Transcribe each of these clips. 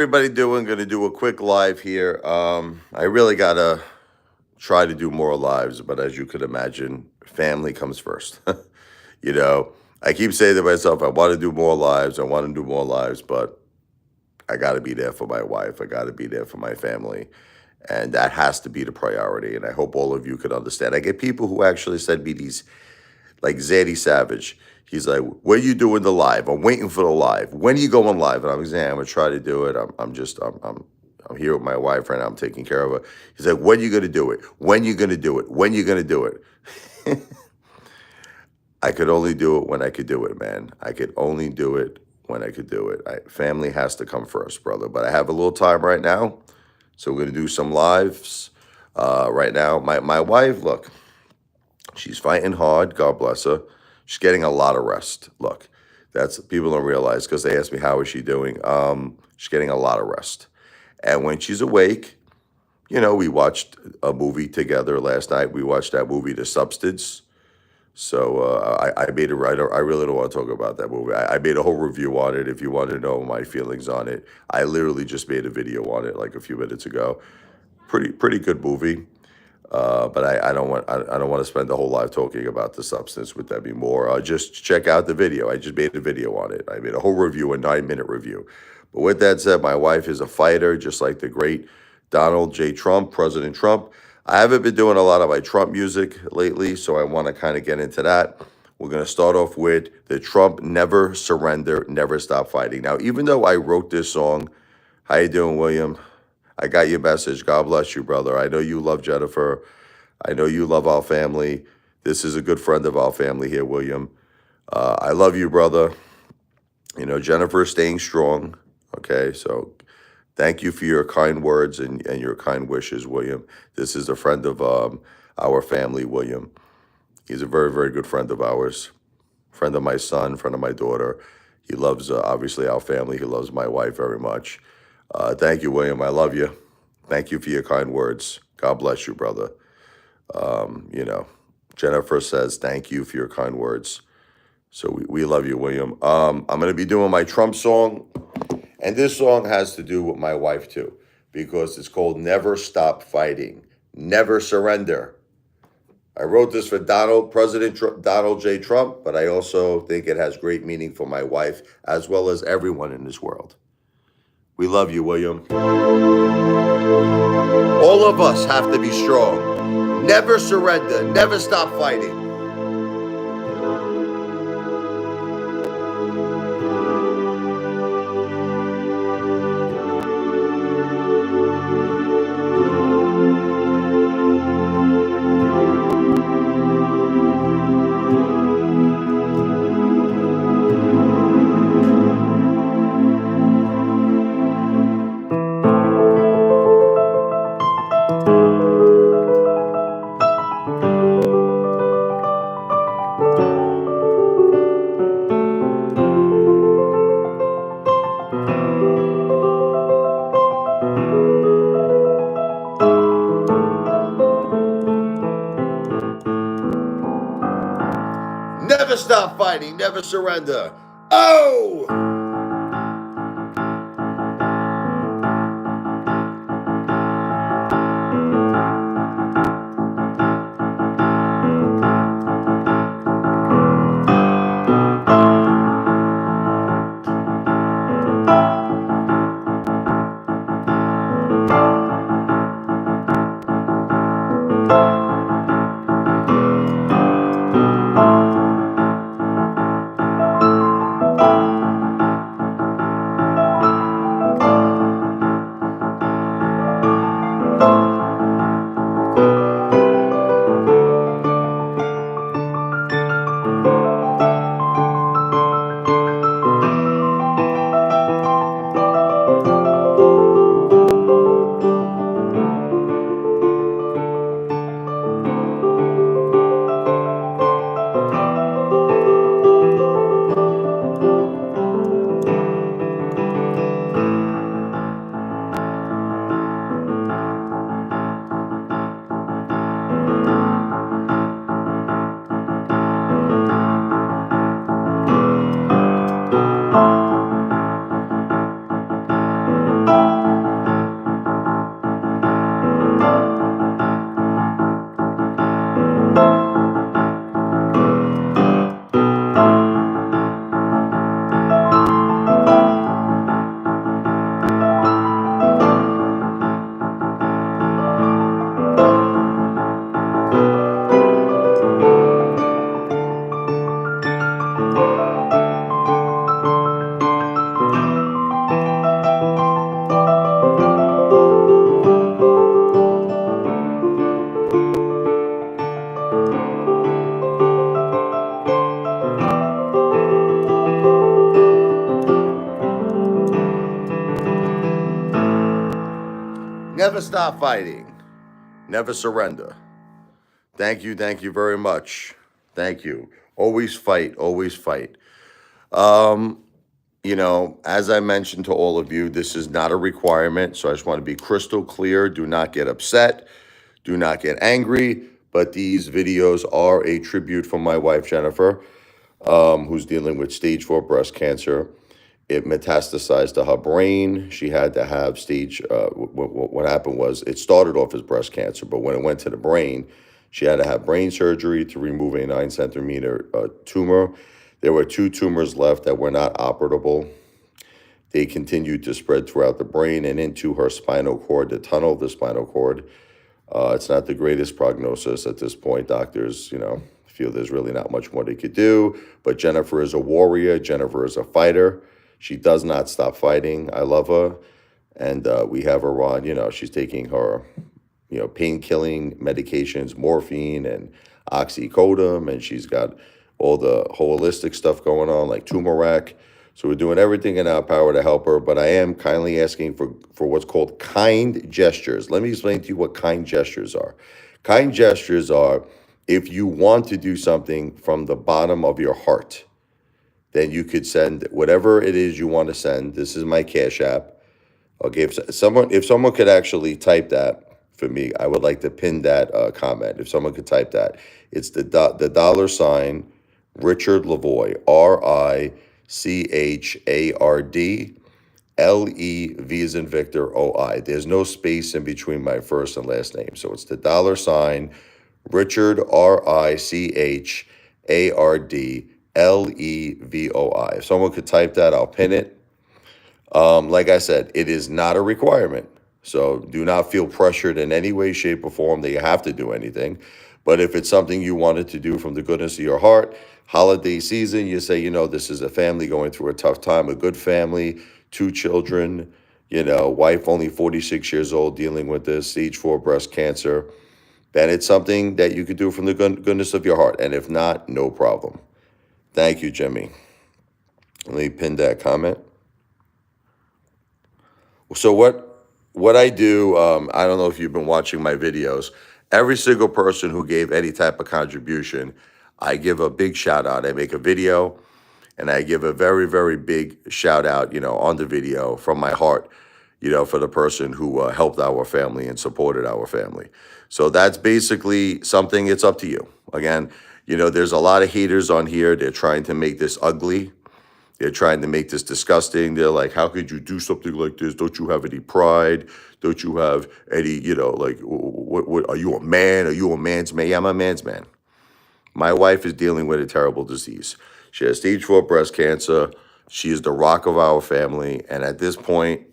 Everybody doing? Going to do a quick live here. I really gotta try to do more lives, but as you could imagine, family comes first. you know, I keep saying to myself, I want to do more lives. I want to do more lives, but I got to be there for my wife. I got to be there for my family, and that has to be the priority. And I hope all of you could understand. I get people who actually send me these, like Zaddy Savage. He's like, "When you doing the live? I'm waiting for the live. When are you going live?" And I'm saying, "I'm gonna try to do it. I'm here with my wife right now. I'm taking care of her." He's like, "When you gonna do it? When you gonna do it? When you gonna do it?" I could only do it when I could do it, man. I could only do it when I could do it. Family has to come first, brother. But I have a little time right now, so we're gonna do some lives. Right now, my wife, look, she's fighting hard. God bless her. She's getting a lot of rest. Look, that's people don't realize because they ask me how is she doing. She's getting a lot of rest, and when she's awake, we watched a movie together last night. We watched that movie, The Substance. So I made a I really don't want to talk about that movie. I made a whole review on it. If you want to know my feelings on it, I literally just made a video on it like a few minutes ago. Pretty good movie. But I don't want to spend the whole life talking about The Substance. Would that be more? Just check out the video. I just made a video on it. I made a whole review, a 9-minute review. But with that said, my wife is a fighter, just like the great Donald J. Trump, President Trump. I haven't been doing a lot of my Trump music lately, so I want to kind of get into that. We're going to start off with the Trump Never Surrender, Never Stop Fighting. Now, even though I wrote this song, how you doing, William? I got your message. God bless you, brother. I know you love Jennifer. I know you love our family. This is a good friend of our family here, William. I love you, brother. Jennifer is staying strong. Okay, so thank you for your kind words and your kind wishes, William. This is a friend of our family, William. He's a very, very good friend of ours, friend of my son, friend of my daughter. He loves, obviously, our family. He loves my wife very much. Thank you, William. I love you. Thank you for your kind words. God bless you, brother. Jennifer says, thank you for your kind words. So we love you, William. I'm going to be doing my Trump song. And this song has to do with my wife, too, because it's called Never Stop Fighting. Never Surrender. I wrote this for President Donald J. Trump, but I also think it has great meaning for my wife, as well as everyone in this world. We love you, William. All of us have to be strong. Never surrender. Never stop fighting. Never stop fighting, never surrender. Oh! Never stop fighting. Never surrender. Thank you very much. Thank you. Always fight, always fight. As I mentioned to all of you, this is not a requirement, so I just want to be crystal clear. Do not get upset. Do not get angry. But these videos are a tribute from my wife, Jennifer, who's dealing with stage 4 breast cancer. It metastasized to her brain. She had to have what happened was it started off as breast cancer, but when it went to the brain, she had to have brain surgery to remove a 9 centimeter tumor. There were 2 tumors left that were not operable. They continued to spread throughout the brain and into her spinal cord, the tunnel of the spinal cord. It's not the greatest prognosis at this point. Doctors, feel there's really not much more they could do. But Jennifer is a warrior. Jennifer is a fighter. She does not stop fighting. I love her. And we have her on, she's taking her, pain-killing medications, morphine and oxycodone. And she's got all the holistic stuff going on, like turmeric. So we're doing everything in our power to help her, but I am kindly asking for what's called kind gestures. Let me explain to you what kind gestures are. Kind gestures are if you want to do something from the bottom of your heart, then you could send whatever it is you want to send. This is my Cash App. Okay, if someone could actually type that for me, I would like to pin that comment. If someone could type that, it's the $ Richard Lavoy, RICHARD LEV as in Victor OI. There's no space in between my first and last name. So it's the $ Richard RICHARD LEVOI. If someone could type that, I'll pin it. Like I said, it is not a requirement. So do not feel pressured in any way, shape, or form that you have to do anything. But if it's something you wanted to do from the goodness of your heart, holiday season, you say, this is a family going through a tough time, a good family, 2 children, wife only 46 years old dealing with this, stage 4 breast cancer, then it's something that you could do from the goodness of your heart. And if not, no problem. Thank you, Jimmy. Let me pin that comment. So what I do, I don't know if you've been watching my videos, every single person who gave any type of contribution, I give a big shout out. I make a video and I give a very, very big shout out, on the video from my heart, for the person who helped our family and supported our family. So that's basically something, it's up to you. Again, there's a lot of haters on here. They're trying to make this ugly. They're trying to make this disgusting. They're like, how could you do something like this? Don't you have any pride? Don't you have any, what are you a man? Are you a man's man? Yeah, I'm a man's man. My wife is dealing with a terrible disease. She has stage 4 breast cancer. She is the rock of our family. And at this point,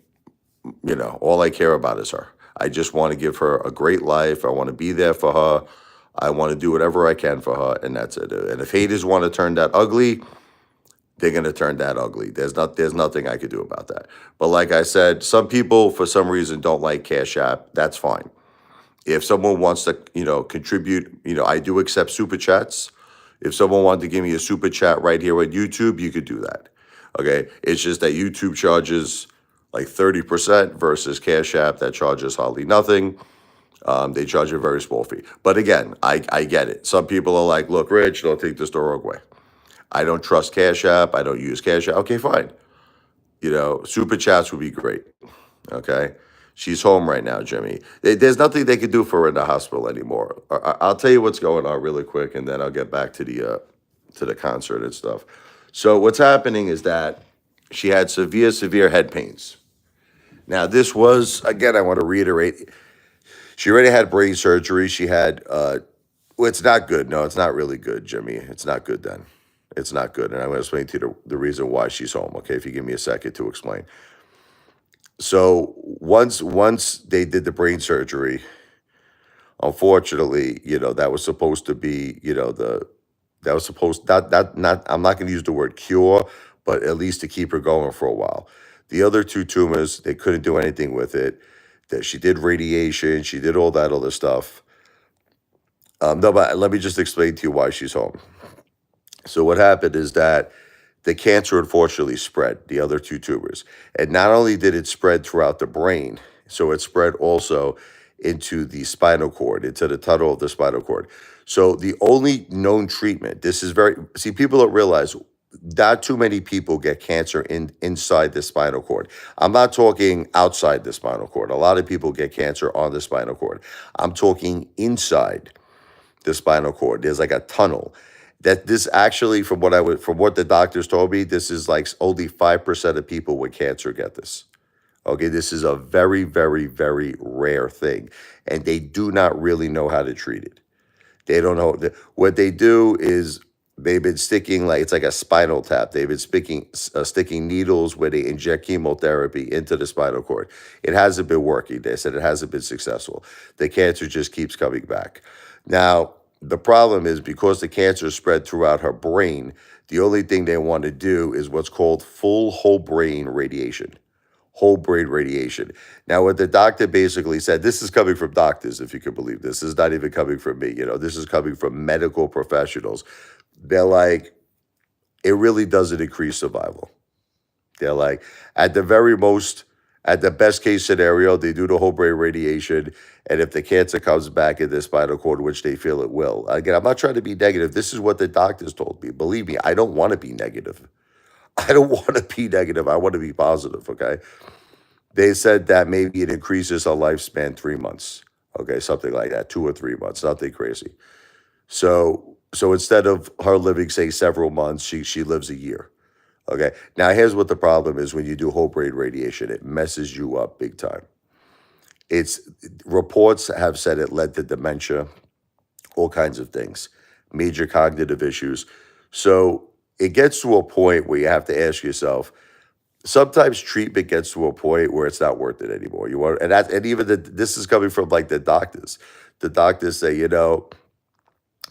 all I care about is her. I just want to give her a great life. I want to be there for her. I want to do whatever I can for her. And that's it. And if haters want to turn that ugly, they're going to turn that ugly. There's nothing I could do about that. But like I said, some people, for some reason, don't like Cash App. That's fine. If someone wants to, contribute, I do accept super chats. If someone wanted to give me a super chat right here at YouTube, you could do that. Okay? It's just that YouTube charges like 30% versus Cash App that charges hardly nothing. They charge a very small fee. But again, I get it. Some people are like, look, Rich, don't take this the wrong way. I don't trust Cash App. I don't use Cash App. Okay, fine. Super chats would be great. Okay? She's home right now, Jimmy. There's nothing they could do for her in the hospital anymore. I'll tell you what's going on really quick, and then I'll get back to the concert and stuff. So what's happening is that she had severe head pains. Now, this was, again, I want to reiterate, she already had brain surgery. She had, it's not good. No, it's not really good, Jimmy. It's not good then. It's not good. And I'm going to explain to you the reason why she's home, okay, if you give me a second to explain. So once they did the brain surgery, unfortunately, that was supposed to be, that was supposed, not, I'm not going to use the word cure, but at least to keep her going for a while. The other 2 tumors, they couldn't do anything with it. That she did radiation, she did all that other stuff. No, but let me just explain to you why she's home. So what happened is that the cancer unfortunately spread, the other 2 tumors. And not only did it spread throughout the brain, So it spread also into the spinal cord, into the tunnel of the spinal cord. So the only known treatment, this is very, see, people don't realize not too many people get cancer inside the spinal cord. I'm not talking outside the spinal cord. A lot of people get cancer on the spinal cord. I'm talking inside the spinal cord. There's like a tunnel. That this actually, from what the doctors told me, this is like only 5% of people with cancer get this. Okay, this is a very, very, very rare thing, and they do not really know how to treat it. They don't know. What they do is they've been sticking, like it's like a spinal tap. They've been sticking needles where they inject chemotherapy into the spinal cord. It hasn't been working. They said it hasn't been successful. The cancer just keeps coming back. Now, the problem is because the cancer spread throughout her brain, the only thing they want to do is what's called full whole brain radiation. Whole brain radiation. Now, what the doctor basically said, this is coming from doctors, if you can believe this. This is not even coming from me. This is coming from medical professionals. They're like, it really doesn't increase survival. They're like, at the very most, at the best case scenario, they do the whole brain radiation. And if the cancer comes back in the spinal cord, which they feel it will. Again, I'm not trying to be negative. This is what the doctors told me. Believe me, I don't want to be negative. I don't want to be negative. I want to be positive, okay? They said that maybe it increases her lifespan 3 months. Okay, something like that, 2 or 3 months, nothing crazy. So instead of her living, say, several months, she lives a year. Okay. Now here's what the problem is when you do whole brain radiation, it messes you up big time. It's reports have said it led to dementia, all kinds of things, major cognitive issues. So it gets to a point where you have to ask yourself, sometimes treatment gets to a point where it's not worth it anymore. You want, and even this is coming from like the doctors. The doctors say,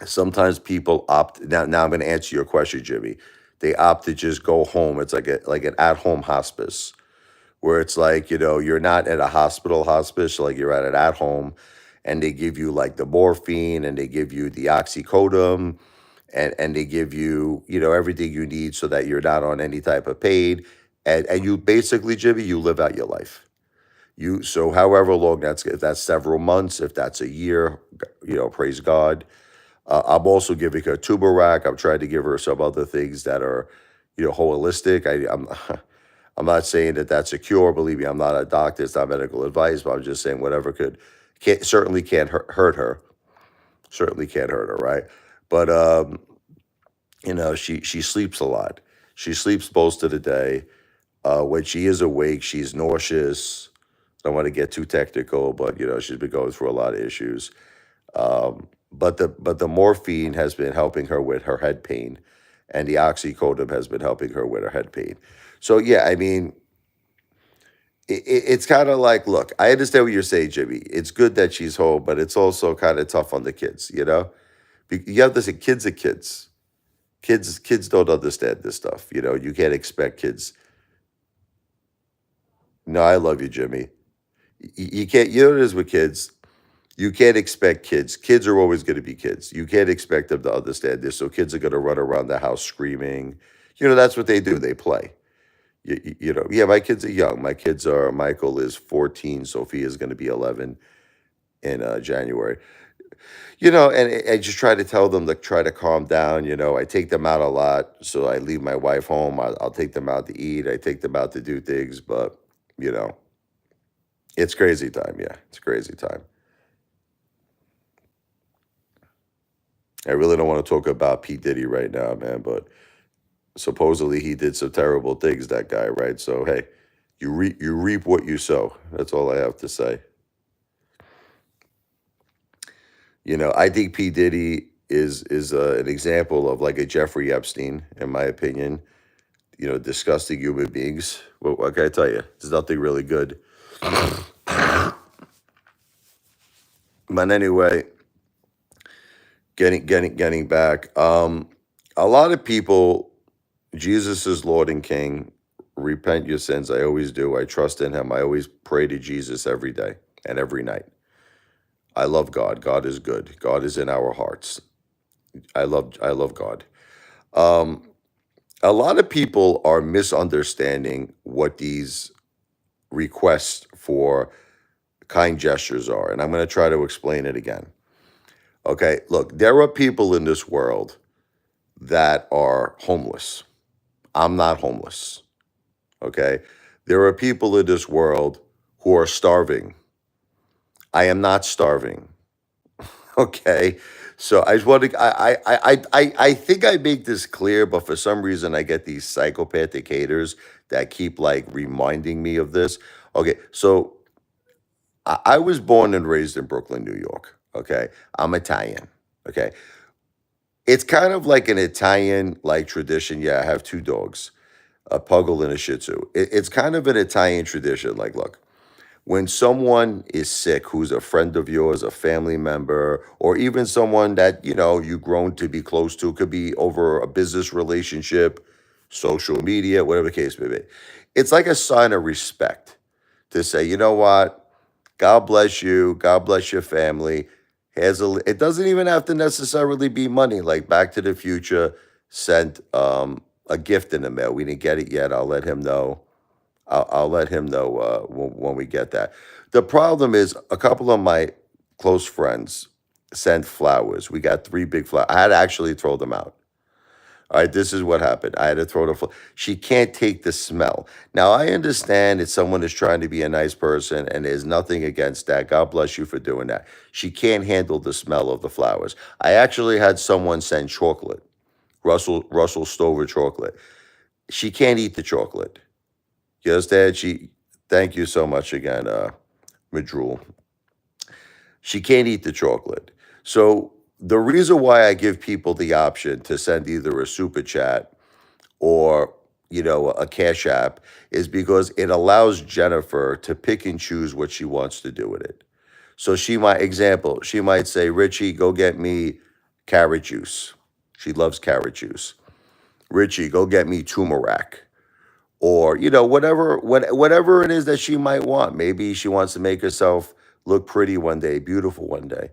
sometimes people opt. Now I'm going to answer your question, Jimmy. They opt to just go home. It's like an at-home hospice, where it's like you're not at a hospice, like you're at home, and they give you like the morphine and they give you the oxycodone and they give you everything you need so that you're not on any type of pain and you basically, Jimmy, you live out your life. So however long if that's several months, if that's a year, praise God. I'm also giving her turmeric. I'm trying to give her some other things that are holistic. I'm not saying that that's a cure. Believe me, I'm not a doctor. It's not medical advice, but I'm just saying whatever certainly can't hurt her. Certainly can't hurt her, right? But she sleeps a lot. She sleeps most of the day. When she is awake, she's nauseous. I don't want to get too technical, but she's been going through a lot of issues. But the morphine has been helping her with her head pain, and the oxycodone has been helping her with her head pain. So yeah, I mean, it's kind of like, look, I understand what you're saying, Jimmy. It's good that she's home, but it's also kind of tough on the kids. You have to say, kids are kids. Kids don't understand this stuff. You can't expect kids. No, I love you, Jimmy. You can't. You know what it is with kids. You can't expect kids. Kids are always going to be kids. You can't expect them to understand this. So kids are going to run around the house screaming. That's what they do. They play. Yeah, my kids are young. Michael is 14. Sophia is going to be 11 in January. And I just try to tell them to try to calm down. I take them out a lot. So I leave my wife home. I'll take them out to eat. I take them out to do things. But, it's crazy time. Yeah, it's crazy time. I really don't want to talk about P. Diddy right now, man, but supposedly he did some terrible things, that guy, right? So, hey, you reap what you sow. That's all I have to say. I think P. Diddy is an example of like a Jeffrey Epstein, in my opinion. Disgusting human beings. What can I tell you? There's nothing really good. But anyway, getting back. A lot of people, Jesus is Lord and King. Repent your sins. I always do. I trust in Him. I always pray to Jesus every day and every night. I love God. God is good. God is in our hearts. I love God. Um, a lot of people are misunderstanding what these requests for kind gestures are. And I'm going to try to explain it again. Okay, look, there are people in this world that are homeless. I'm not homeless. Okay, there are people in this world who are starving. I am not starving. Okay. So I just want to, I think I make this clear, but for some reason I get these psychopathic haters that keep like reminding me of this. Okay. So I was born and raised in Brooklyn, New York. Okay. I'm Italian. Okay. It's kind of like an Italian like tradition. Yeah. I have two dogs, a puggle and a shih tzu. It's kind of an Italian tradition. Like, look, when someone is sick who's a friend of yours, a family member, or even someone that you've grown to be close to, could be over a business relationship, social media, whatever the case may be, it's like a sign of respect to say, you know what, God bless you, God bless your family. It doesn't even have to necessarily be money. Like Back to the Future sent a gift in the mail. We didn't get it yet. I'll let him know when we get that. The problem is a couple of my close friends sent flowers. We got three big flowers. I had to actually throw them out. All right, this is what happened. I had to throw the She can't take the smell. Now, I understand that someone is trying to be a nice person, and there's nothing against that. God bless you for doing that. She can't handle the smell of the flowers. I actually had someone send chocolate, Russell Stover chocolate. She can't eat the chocolate. You understand? Thank you so much again, Madrul. She can't eat the chocolate. So the reason why I give people the option to send either a super chat or a cash app is because it allows Jennifer to pick and choose what she wants to do with it. So she might say, Richie, go get me carrot juice. She loves carrot juice. Richie, go get me turmeric. Or whatever it is that she might want. Maybe she wants to make herself look pretty one day, beautiful one day.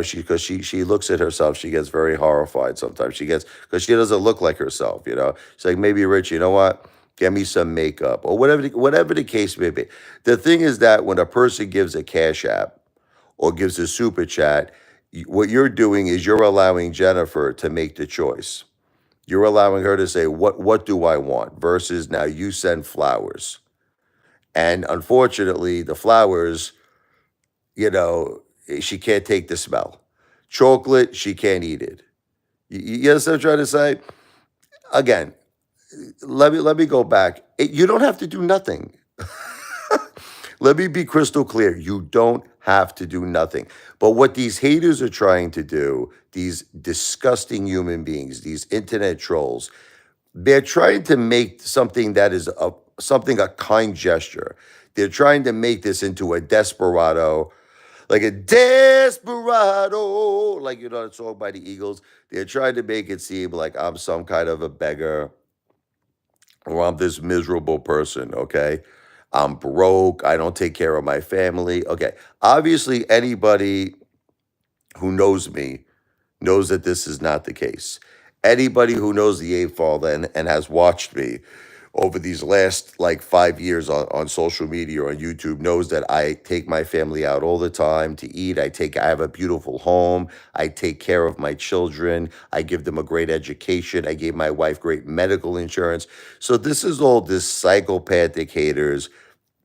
She looks at herself, she gets very horrified sometimes. Because she doesn't look like herself. She's like, maybe Rich, you know what? Get me some makeup or whatever the case may be. The thing is that when a person gives a cash app or gives a super chat, what you're doing is you're allowing Jennifer to make the choice. You're allowing her to say, what do I want? Versus now you send flowers. And unfortunately, the flowers, she can't take the smell. Chocolate, she can't eat it. You understand what I'm trying to say? Again, let me go back. You don't have to do nothing. Let me be crystal clear. You don't have to do nothing. But what these haters are trying to do, these disgusting human beings, these internet trolls, they're trying to make something that is a kind gesture. They're trying to make this into a desperado, like a desperado, like that song by the Eagles. They're trying to make it seem like I'm some kind of a beggar or I'm this miserable person, okay? I'm broke. I don't take care of my family. Okay. Obviously, anybody who knows me knows that this is not the case. Anybody who knows the Apefather and has watched me over these last like 5 years on social media or on YouTube knows that I take my family out all the time to eat. I have a beautiful home. I take care of my children. I give them a great education. I gave my wife great medical insurance. So this is all this psychopathic haters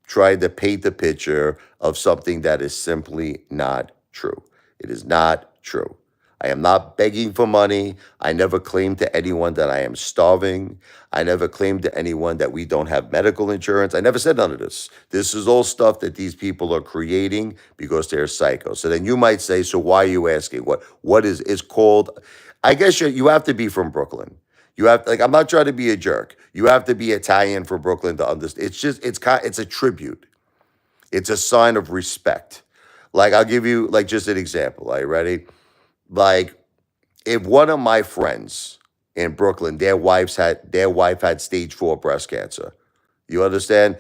trying to paint the picture of something that is simply not true. It is not true. I am not begging for money. I never claimed to anyone that I am starving. I never claimed to anyone that we don't have medical insurance. I never said none of this. This is all stuff that these people are creating because they're psycho. So then you might say, so why are you asking? What is it's called? I guess you have to be from Brooklyn. You have I'm not trying to be a jerk. You have to be Italian for Brooklyn to understand. It's a tribute. It's a sign of respect. Like I'll give you like just an example. Are you ready? Like if one of my friends in Brooklyn, their wife had stage 4 breast cancer. You understand?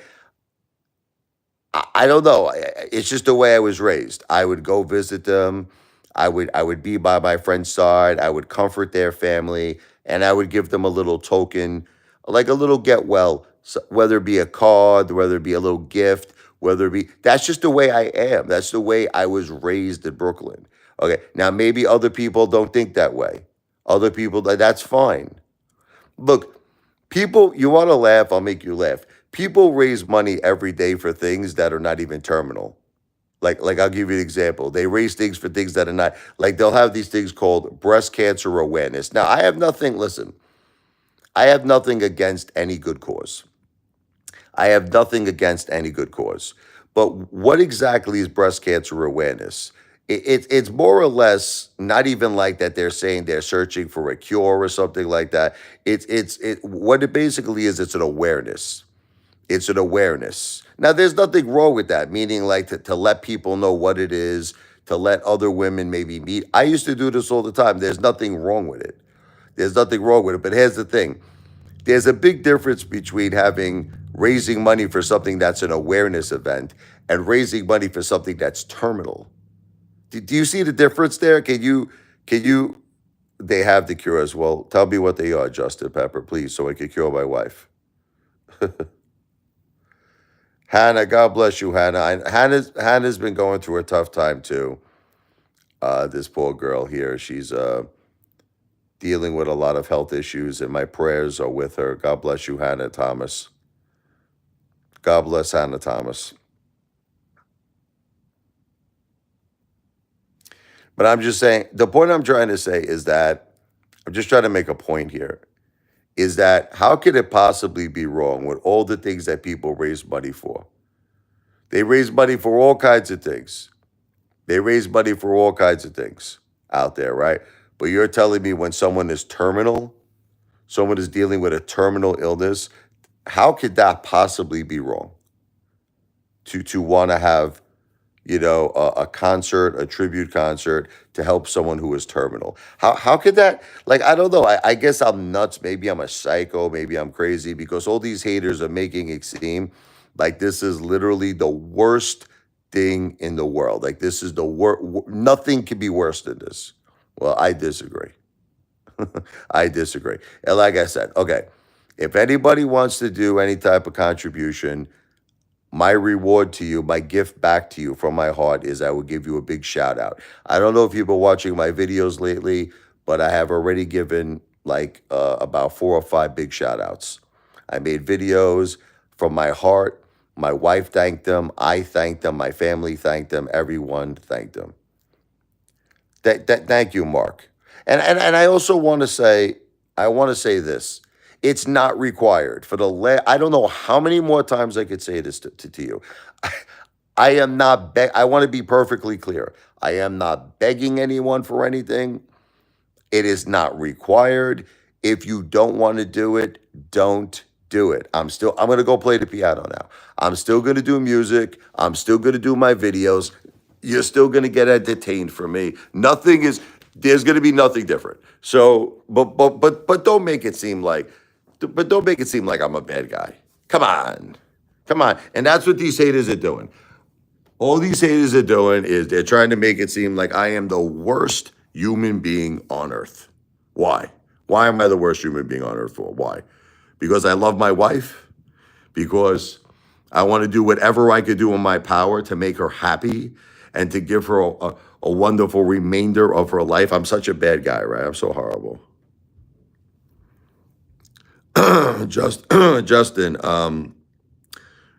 I don't know. It's just the way I was raised. I would go visit them. I would be by my friend's side. I would comfort their family, and I would give them a little token, like a little get well, whether it be a card, whether it be a little gift, whether it be, that's just the way I am. That's the way I was raised in Brooklyn. Okay. Now, maybe other people don't think that way. Other people, that's fine. Look, people, you want to laugh, I'll make you laugh. People raise money every day for things that are not even terminal. Like I'll give you an example. They raise things for things that are not, like they'll have these things called breast cancer awareness. Now, I have nothing, listen, I have nothing against any good cause. I have nothing against any good cause. But what exactly is breast cancer awareness? It's more or less not even like that they're saying they're searching for a cure or something like that. What it basically is, it's an awareness. It's an awareness. Now, there's nothing wrong with that, meaning like to let people know what it is, to let other women maybe meet. I used to do this all the time. There's nothing wrong with it. There's nothing wrong with it. But here's the thing. There's a big difference between raising money for something that's an awareness event and raising money for something that's terminal. Do you see the difference there? Can you, they have the cure as well. Tell me what they are, Justin Pepper, please, so I can cure my wife. Hannah, God bless you, Hannah. Hannah's been going through a tough time too. This poor girl here, she's dealing with a lot of health issues, and my prayers are with her. God bless you, Hannah Thomas. God bless Hannah Thomas. But I'm just saying, the point I'm trying to say is that, I'm just trying to make a point here, is that how could it possibly be wrong with all the things that people raise money for? They raise money for all kinds of things. They raise money for all kinds of things out there, right? But you're telling me when someone is terminal, someone is dealing with a terminal illness, how could that possibly be wrong? To want to have, a concert, a tribute concert to help someone who is terminal. How could that, like, I don't know. I guess I'm nuts. Maybe I'm a psycho. Maybe I'm crazy because all these haters are making it seem like this is literally the worst thing in the world. Like this is the worst. Nothing could be worse than this. Well, I disagree. I disagree. And like I said, okay, if anybody wants to do any type of contribution, my reward to you, my gift back to you from my heart is I will give you a big shout out. I don't know if you've been watching my videos lately, but I have already given like about 4 or 5 big shout outs. I made videos from my heart. My wife thanked them. I thanked them. My family thanked them. Everyone thanked them. Thank you, Mark. And I also want to say, this. It's not required for I don't know how many more times I could say this to you. I am not, I want to be perfectly clear. I am not begging anyone for anything. It is not required. If you don't want to do it, don't do it. I'm going to go play the piano now. I'm still going to do music. I'm still going to do my videos. You're still going to get entertained from me. There's going to be nothing different. So, but don't make it seem like, I'm a bad guy. Come on. And that's what these haters are doing. All these haters are doing is they're trying to make it seem like I am the worst human being on earth. Why? Why am I the worst human being on earth for? Why? Because I love my wife? Because I want to do whatever I could do in my power to make her happy and to give her a wonderful remainder of her life? I'm such a bad guy, right? I'm so horrible. Justin,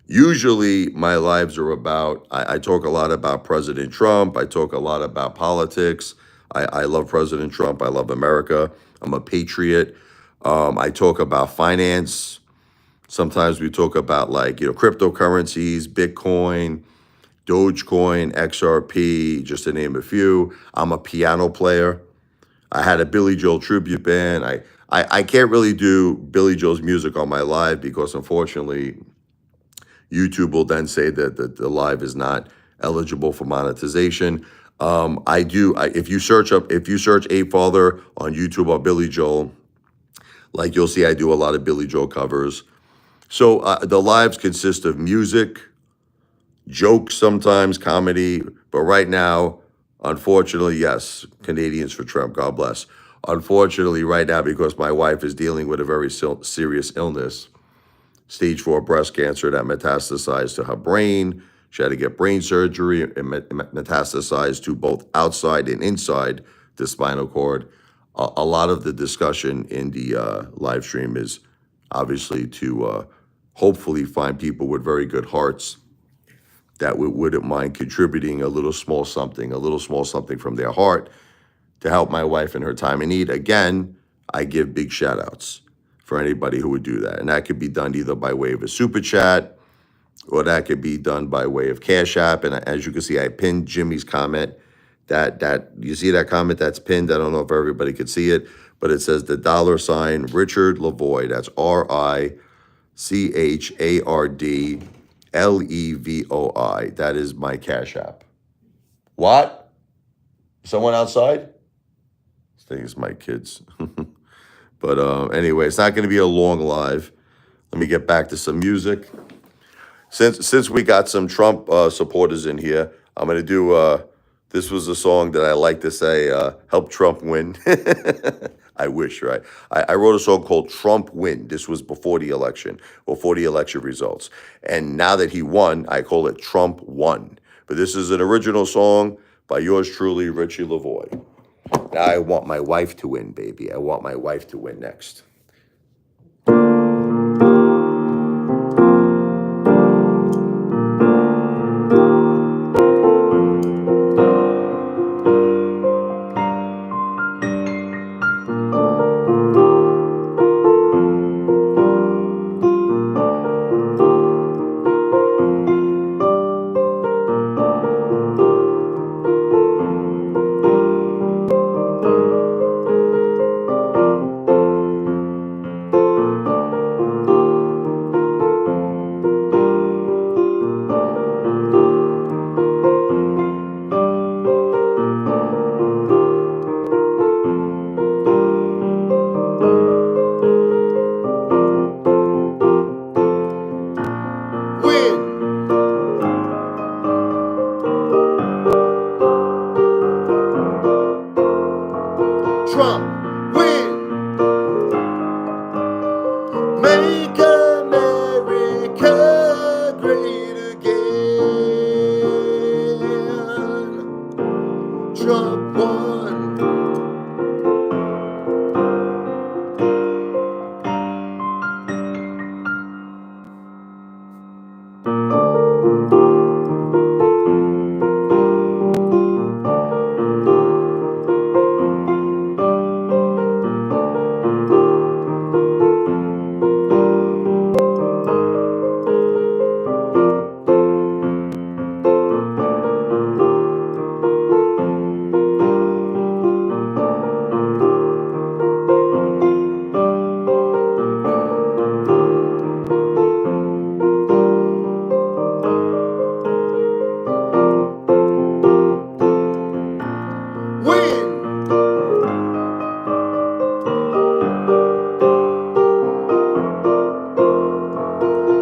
usually my lives are about, I talk a lot about President Trump. I talk a lot about politics. I love President Trump. I love America. I'm a patriot. I talk about finance. Sometimes we talk about cryptocurrencies, Bitcoin, Dogecoin, XRP, just to name a few. I'm a piano player. I had a Billy Joel tribute band. I can't really do Billy Joel's music on my live because unfortunately YouTube will then say that the live is not eligible for monetization. If you search Apefather on YouTube or Billy Joel, you'll see I do a lot of Billy Joel covers. So the lives consist of music, jokes sometimes, comedy, but right now, unfortunately, yes, Canadians for Trump, God bless. Unfortunately, right now, because my wife is dealing with a very serious illness, stage 4 breast cancer that metastasized to her brain. She had to get brain surgery and metastasized to both outside and inside the spinal cord. A lot of the discussion in the live stream is obviously to hopefully find people with very good hearts that wouldn't mind contributing a little small something from their heart to help my wife in her time of need. Again, I give big shout outs for anybody who would do that. And that could be done either by way of a super chat or that could be done by way of Cash App. And as you can see, I pinned Jimmy's comment. That you see that comment that's pinned. I don't know if everybody could see it, but it says the $ Richard Lavoy. That's RICHARDLEVOI. That is my Cash App. What? Someone outside? I think it's my kids. But anyway, it's not going to be a long live. Let me get back to some music. Since we got some Trump supporters in here, I'm going to do, this was a song that I like to say, help Trump win. I wish, right? I wrote a song called Trump Win. This was before the election, before the election results. And now that he won, I call it Trump Won. But this is an original song by yours truly, Richie Lavoy. Now I want my wife to win, baby. I want my wife to win next. Trump, win! Make America great again. Trump won.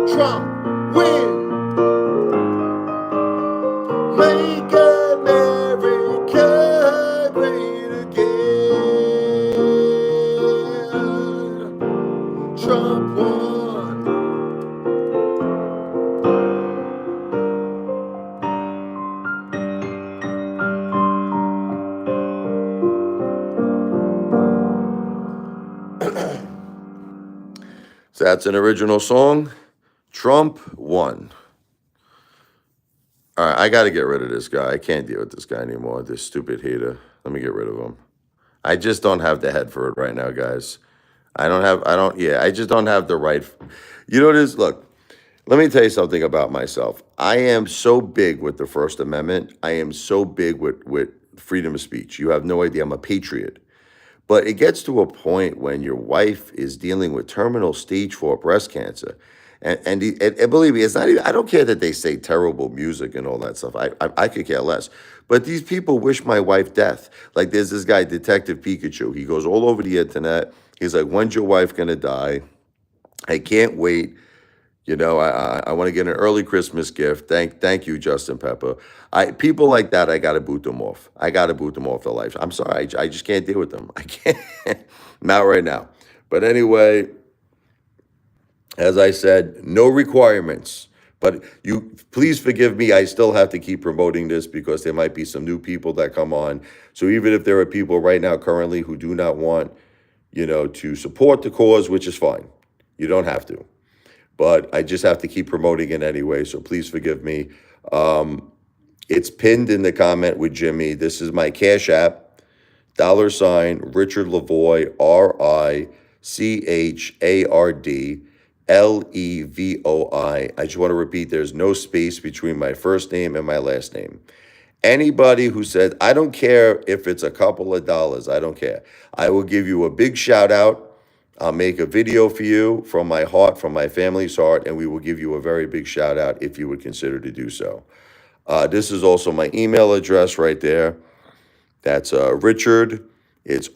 Trump, win! Make America great again. Trump won. So that's an original song. Trump won. All right, I got to get rid of this guy. I can't deal with this guy anymore, this stupid hater. Let me get rid of him. I just don't have the head for it right now, guys. I just don't have the right. You know what it is? Look, let me tell you something about myself. I am so big with the First Amendment. I am so big with freedom of speech. You have no idea. I'm a patriot. But it gets to a point when your wife is dealing with terminal stage 4 breast cancer. And believe me, it's not even, I don't care that they say terrible music and all that stuff. I could care less. But these people wish my wife death. Like there's this guy, Detective Pikachu. He goes all over the internet. He's like, when's your wife going to die? I can't wait. You know, I want to get an early Christmas gift. Thank you, Justin Pepper. People like that, I got to boot them off. I got to boot them off their life. I'm sorry. I just can't deal with them. I can't. Not right now. But anyway, as I said, no requirements. But you, please forgive me. I still have to keep promoting this because there might be some new people that come on. So even if there are people right now currently who do not want, to support the cause, which is fine, you don't have to. But I just have to keep promoting it anyway. So please forgive me. It's pinned in the comment with Jimmy. This is my Cash App. $ Richard Lavoie, RICHARD LEVOI. I just want to repeat, there's no space between my first name and my last name. Anybody who said, I don't care if it's a couple of dollars, I don't care. I will give you a big shout out. I'll make a video for you from my heart, from my family's heart, and we will give you a very big shout out if you would consider to do so. This is also my email address right there. That's Richard. It's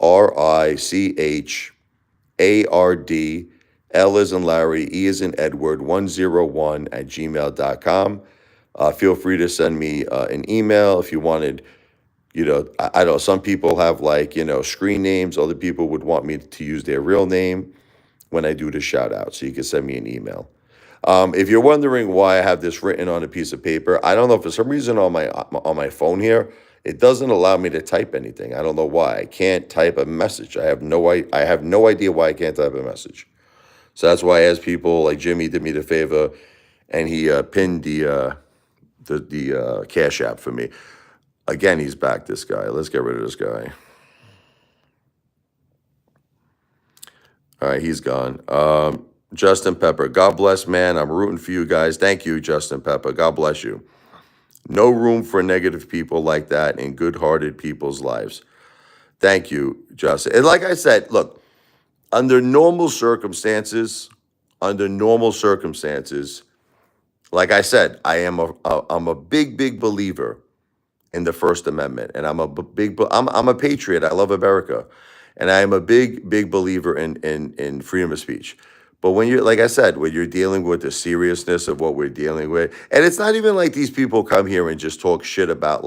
RICHARD. L as in Larry, E as in Edward, 101 at gmail.com. Feel free to send me an email if you wanted. I know some people have screen names. Other people would want me to use their real name when I do the shout out. So you can send me an email. If you're wondering why I have this written on a piece of paper, I don't know, for some reason on my phone here, it doesn't allow me to type anything. I don't know why. I can't type a message. I have no idea why I can't type a message. So that's why I asked people, like Jimmy did me the favor, and he pinned the Cash App for me. Again, he's back, this guy. Let's get rid of this guy. All right, he's gone. Justin Pepper, God bless, man. I'm rooting for you guys. Thank you, Justin Pepper. God bless you. No room for negative people like that in good-hearted people's lives. Thank you, Justin. And like I said, look, under normal circumstances, like I said, I'm a big believer in the First Amendment, and I'm a patriot. I love America, and I am a big believer in freedom of speech. But when like I said, when you're dealing with the seriousness of what we're dealing with, and it's not even like these people come here and just talk shit about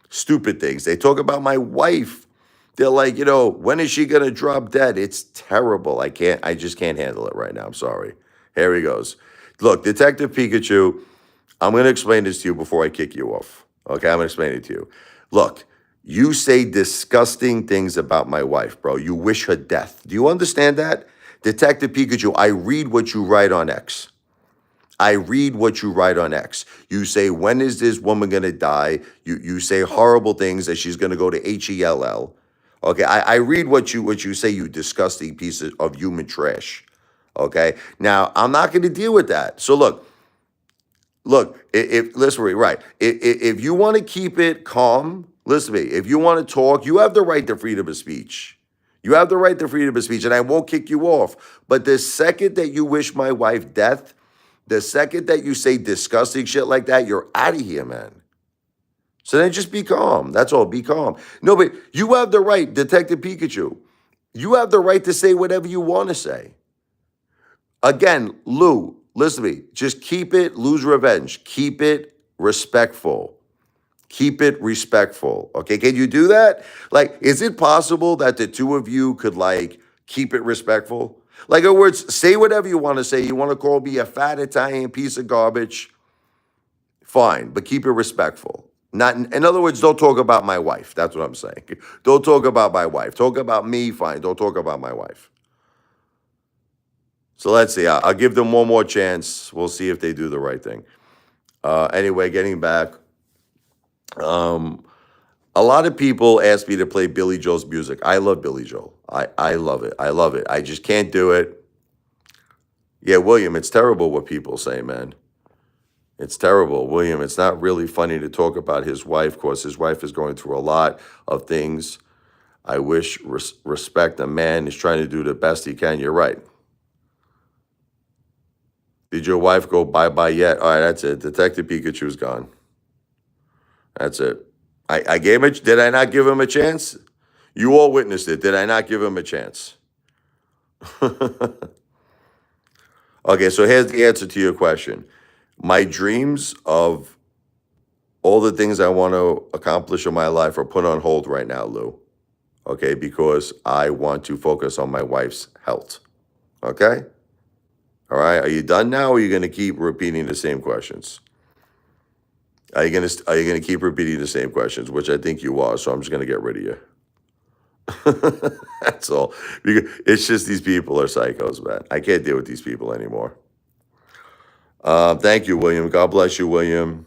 stupid things. They talk about my wife. They're like, when is she gonna drop dead? It's terrible. I just can't handle it right now. I'm sorry. Here he goes. Look, Detective Pikachu, I'm gonna explain this to you before I kick you off. Okay, I'm gonna explain it to you. Look, you say disgusting things about my wife, bro. You wish her death. Do you understand that? Detective Pikachu, I read what you write on X. You say, when is this woman going to die? You say horrible things that she's going to go to HELL. Okay, I read what you say, you disgusting piece of human trash. Okay, now I'm not going to deal with that. So look, listen to me, right. If you want to keep it calm, listen to me. If you want to talk, you have the right to freedom of speech. You have the right to freedom of speech, and I won't kick you off. But the second that you wish my wife death, the second that you say disgusting shit like that, you're out of here, man. So then just be calm. That's all. Be calm. No, but you have the right, Detective Pikachu. You have the right to say whatever you want to say. Again, Lou, listen to me. Just keep it, lose revenge. Keep it respectful. Keep it respectful. Okay, can you do that? Is it possible that the two of you could keep it respectful? In other words, say whatever you want to say. You want to call me a fat Italian piece of garbage? Fine, but keep it respectful. Not, in other words, don't talk about my wife. That's what I'm saying. Don't talk about my wife. Talk about me, fine. Don't talk about my wife. So let's see. I'll give them one more chance. We'll see if they do the right thing. Anyway, getting back. A lot of people ask me to play Billy Joel's music. I love Billy Joel. I love it. I love it. I just can't do it. Yeah, William, it's terrible what people say, man. It's terrible, William. It's not really funny to talk about his wife. Of course, his wife is going through a lot of things. I wish respect a man is trying to do the best he can. You're right. Did your wife go bye-bye yet? All right, that's it. Detective Pikachu's gone. That's it. I gave him did I not give him a chance? You all witnessed it. Did I not give him a chance? Okay, so here's the answer to your question. My dreams of all the things I want to accomplish in my life are put on hold right now, Lou. Okay, because I want to focus on my wife's health. Okay? All right. Are you done now, or are you going to keep repeating the same questions? Are you gonna keep repeating the same questions, which I think you are? So I'm just gonna get rid of you. That's all. Because it's just these people are psychos, man. I can't deal with these people anymore. Thank you, William. God bless you, William.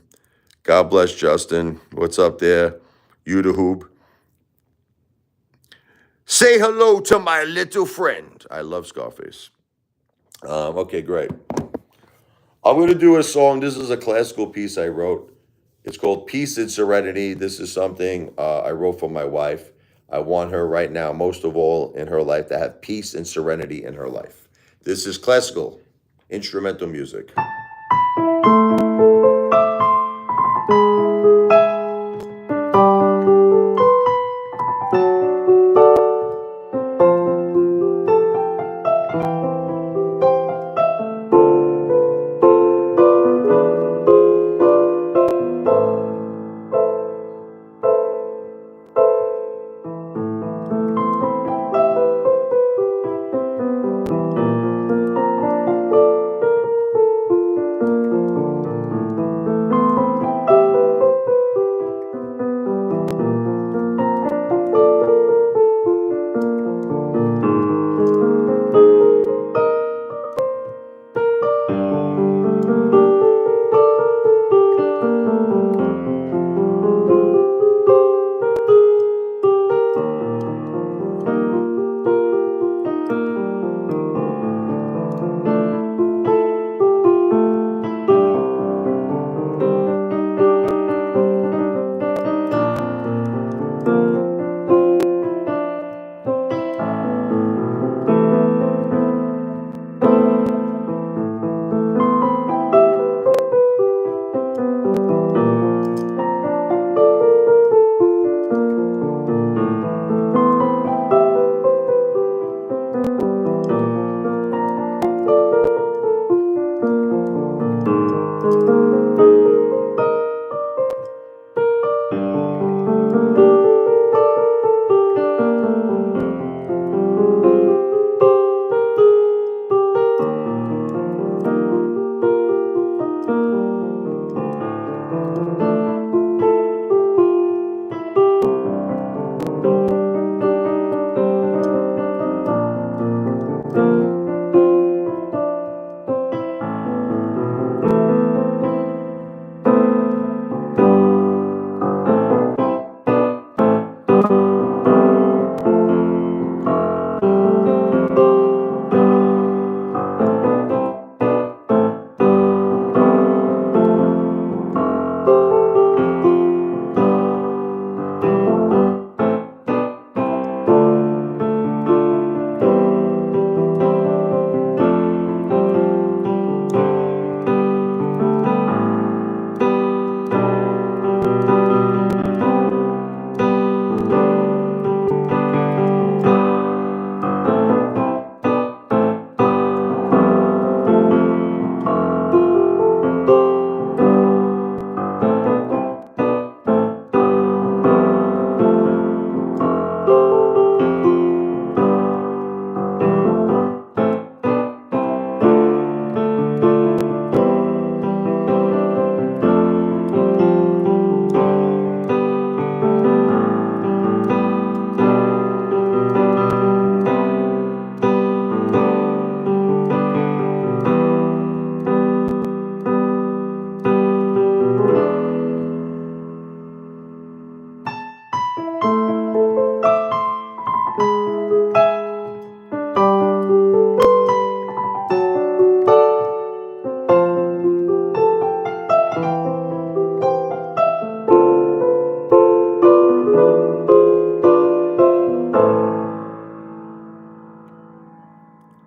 God bless Justin. What's up there? You the hoop. Say hello to my little friend. I love Scarface. Okay, great. I'm going to do a song. This is a classical piece I wrote. It's called Peace and Serenity. This is something I wrote for my wife. I want her right now, most of all in her life, to have peace and serenity in her life. This is classical instrumental music.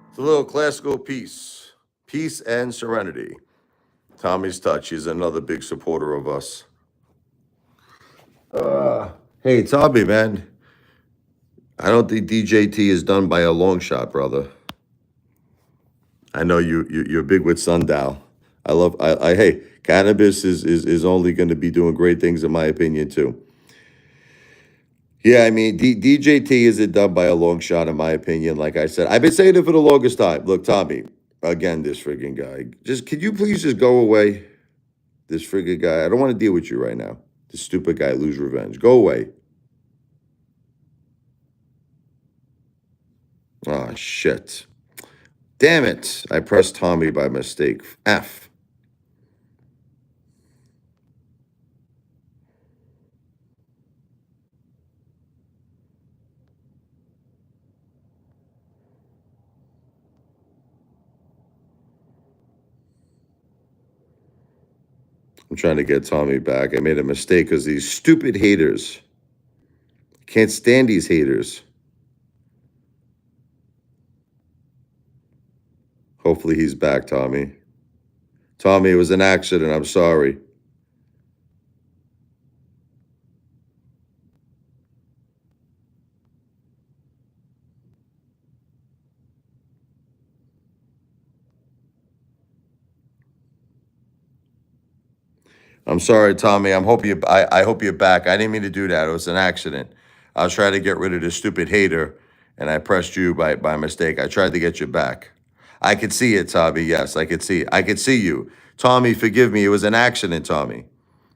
It's a little classical piece. Peace and serenity. Tommy's Touch. He's another big supporter of us. Hey, Tommy, man. I don't think DJT is done by a long shot, brother. I know you're big with Sundial. Hey, cannabis is only going to be doing great things in my opinion too. Yeah, I mean DJT isn't done by a long shot in my opinion. Like I said, I've been saying it for the longest time. Look, Tommy, Again, this friggin' guy. Could you please just go away? This friggin' guy. I don't want to deal with you right now. This stupid guy, lose revenge. Go away. Oh, shit. Damn it. I pressed Tommy by mistake. F. I'm trying to get Tommy back. I made a mistake because these stupid haters. Can't stand these haters. Hopefully he's back, Tommy. Tommy, it was an accident. I'm sorry. I'm sorry, Tommy. I hope you're back. I didn't mean to do that. It was an accident. I was trying to get rid of this stupid hater, and I pressed you by mistake. I tried to get you back. I could see it, Tommy. Yes, I could see it. I could see you. Tommy, forgive me. It was an accident, Tommy.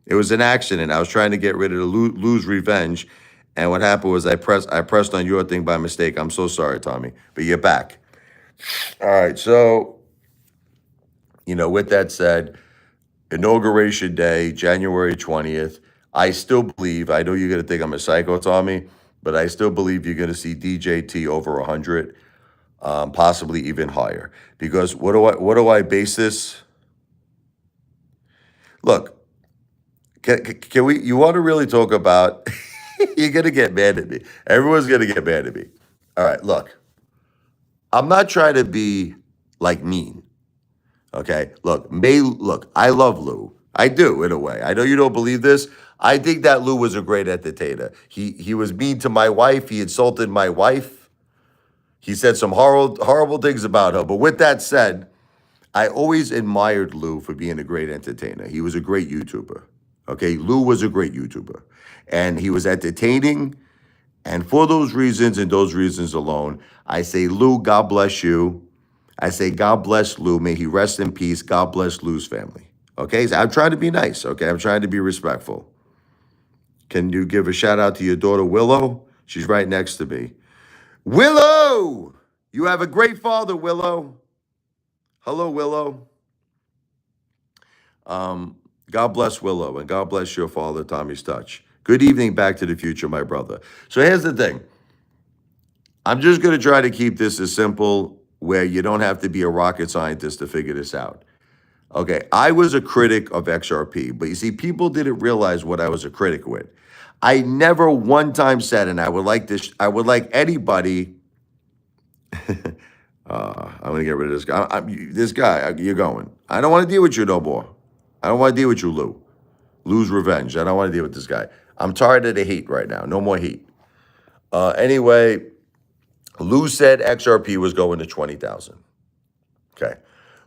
It was an accident. I was trying to get rid of the lose revenge, and what happened was I pressed on your thing by mistake. I'm so sorry, Tommy. But you're back. All right. So, with that said, Inauguration Day, January 20th. I still believe, I know you're going to think I'm a psycho, Tommy, but I still believe you're going to see DJT over 100, possibly even higher. Because what do I base this? Look, can we, you want to really talk about, you're going to get mad at me. Everyone's going to get mad at me. All right, look, I'm not trying to be like mean. Okay. Look, I love Lou. I do in a way. I know you don't believe this. I think that Lou was a great entertainer. He was mean to my wife. He insulted my wife. He said some horrible things about her. But with that said, I always admired Lou for being a great entertainer. He was a great YouTuber. Okay. Lou was a great YouTuber. And he was entertaining. And for those reasons and those reasons alone, I say, Lou, God bless you. I say, God bless Lou. May he rest in peace. God bless Lou's family. Okay? So I'm trying to be nice. Okay? I'm trying to be respectful. Can you give a shout out to your daughter, Willow? She's right next to me. Willow! You have a great father, Willow. Hello, Willow. God bless Willow, and God bless your father, Tommy Stutch. Good evening, Back to the Future, my brother. So here's the thing. I'm just going to try to keep this as simple where you don't have to be a rocket scientist to figure this out. Okay, I was a critic of XRP, but you see, people didn't realize what I was a critic with. I never one time said, and I would like anybody, I'm gonna get rid of this guy. This guy, you're going. I don't want to deal with you no more. I don't want to deal with you, Lou. Lou's revenge. I don't want to deal with this guy. I'm tired of the hate right now. No more hate. Anyway, Lou said XRP was going to 20,000. Okay.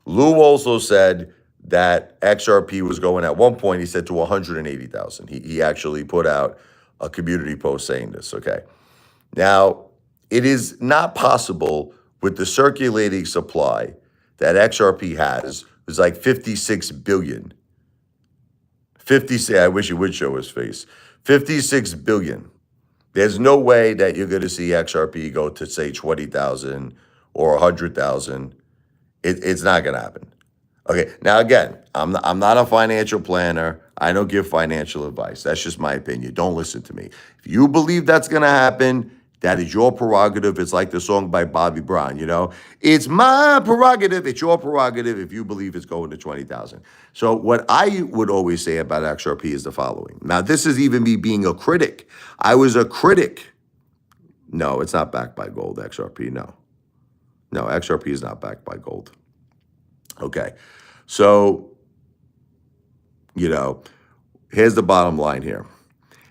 Lou also said that XRP was going at one point, he said, to 180,000. He actually put out a community post saying this, okay? Now, it is not possible with the circulating supply that XRP has. It's like 56 billion. 56, I wish he would show his face. 56 billion. There's no way that you're going to see XRP go to, say, 20,000 or 100,000. It's not going to happen. Okay, now again, I'm not a financial planner. I don't give financial advice. That's just my opinion. Don't listen to me. If you believe that's going to happen, that is your prerogative. It's like the song by Bobby Brown, It's my prerogative. It's your prerogative if you believe it's going to 20,000. So what I would always say about XRP is the following. Now, this is even me being a critic. I was a critic. No, it's not backed by gold, XRP. No, XRP is not backed by gold. Okay, so, here's the bottom line here.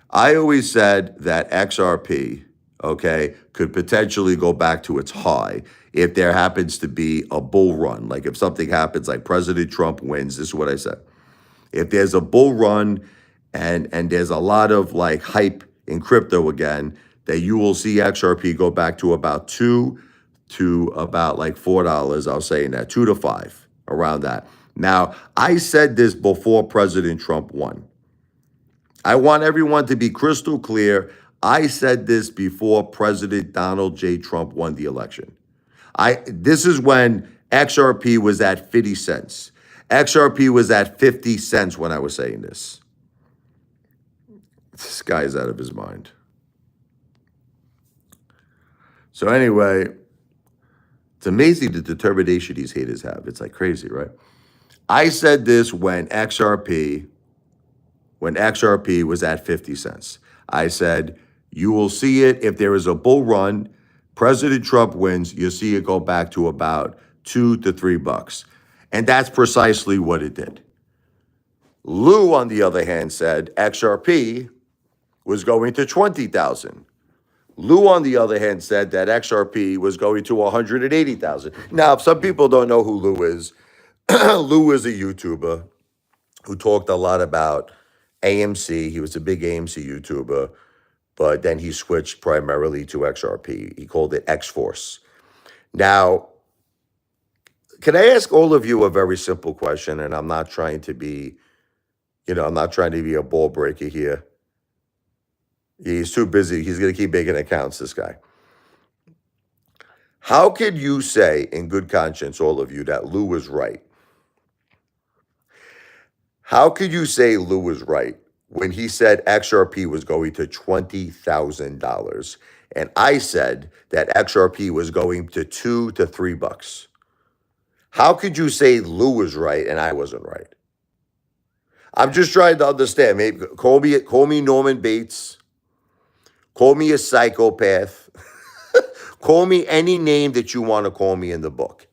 I always said that XRP, okay, could potentially go back to its high if there happens to be a bull run. Like if something happens, like President Trump wins, this is what I said. If there's a bull run and there's a lot of like hype in crypto again, that you will see XRP go back to about 2 to about like $4. I was saying that 2 to 5, around that. Now, I said this before President Trump won. I want everyone to be crystal clear. I said this before President Donald J. Trump won the election. This is when XRP was at 50 cents. XRP was at 50 cents when I was saying this. This guy's out of his mind. So anyway, it's amazing the determination these haters have. It's like crazy, right? I said this when XRP was at 50 cents. I said, you will see it if there is a bull run, President Trump wins, you'll see it go back to about $2 to $3. And that's precisely what it did. Lou, on the other hand, said XRP was going to 20,000. Lou, on the other hand, said that XRP was going to 180,000. Now, if some people don't know who Lou is, Lou is a YouTuber who talked a lot about AMC. He was a big AMC YouTuber, but then he switched primarily to XRP. He called it X-Force. Now, can I ask all of you a very simple question? And I'm not trying to be, I'm not trying to be a ball breaker here. He's too busy. He's going to keep making accounts, this guy. How could you say, in good conscience, all of you, that Lou was right? How could you say Lou was right when he said XRP was going to $20,000 and I said that XRP was going to $2 to $3? How could you say Lou was right and I wasn't right? I'm just trying to understand. Maybe call me Norman Bates. Call me a psychopath. Call me any name that you want to call me in the book.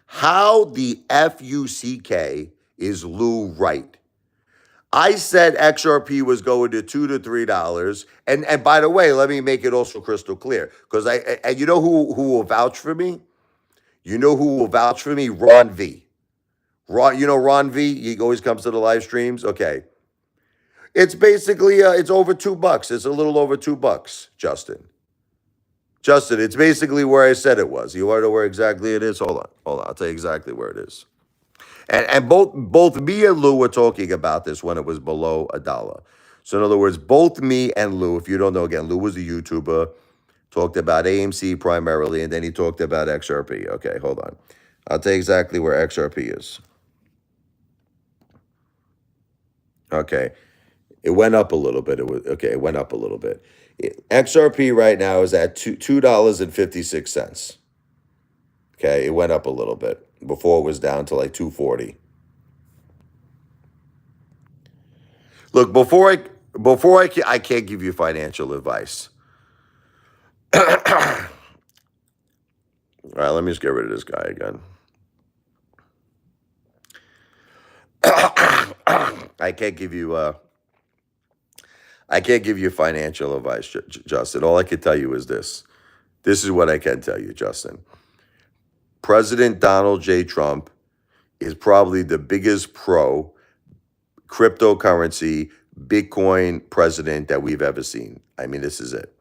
How the FUCK is Lou right? I said XRP was going to $2 to $3. And by the way, let me make it also crystal clear. Because and you know who will vouch for me? You know who will vouch for me? Ron V. Ron V? He always comes to the live streams. Okay. It's basically, it's over $2. It's a little over $2, Justin. Justin, it's basically where I said it was. You want to know where exactly it is? Hold on. I'll tell you exactly where it is. And both me and Lou were talking about this when it was below $1. So in other words, both me and Lou, if you don't know, again, Lou was a YouTuber, talked about AMC primarily, and then he talked about XRP. Okay, hold on. I'll tell you exactly where XRP is. Okay. It went up a little bit. It went up a little bit. XRP right now is at $2.56. Okay, it went up a little bit. Before it was down to like $2.40. Look, I can't give you financial advice. All right, let me just get rid of this guy again. I can't give you financial advice, Justin. All I can tell you is this. This is what I can tell you, Justin. President Donald J. Trump is probably the biggest pro cryptocurrency Bitcoin president that we've ever seen. I mean, this is it.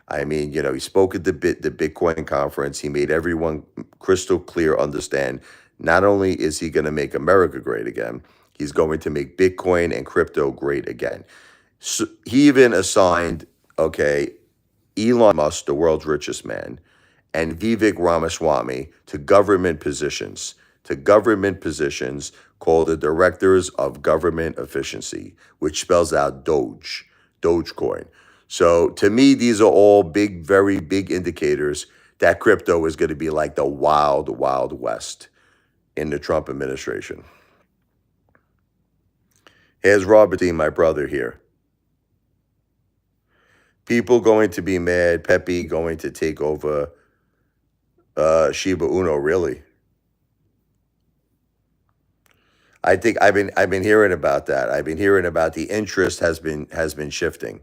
I mean, he spoke at the Bitcoin conference. He made everyone crystal clear understand not only is he going to make America great again, he's going to make Bitcoin and crypto great again. So he even assigned, Elon Musk, the world's richest man, and Vivek Ramaswamy to government positions called the Directors of Government Efficiency, which spells out Dogecoin. So to me, these are all big, very big indicators that crypto is going to be like the wild, wild west in the Trump administration. Here's Robert D., my brother here. People going to be mad, Pepe going to take over Shiba Uno, really? I think I've been hearing about that. I've been hearing about the interest has been shifting.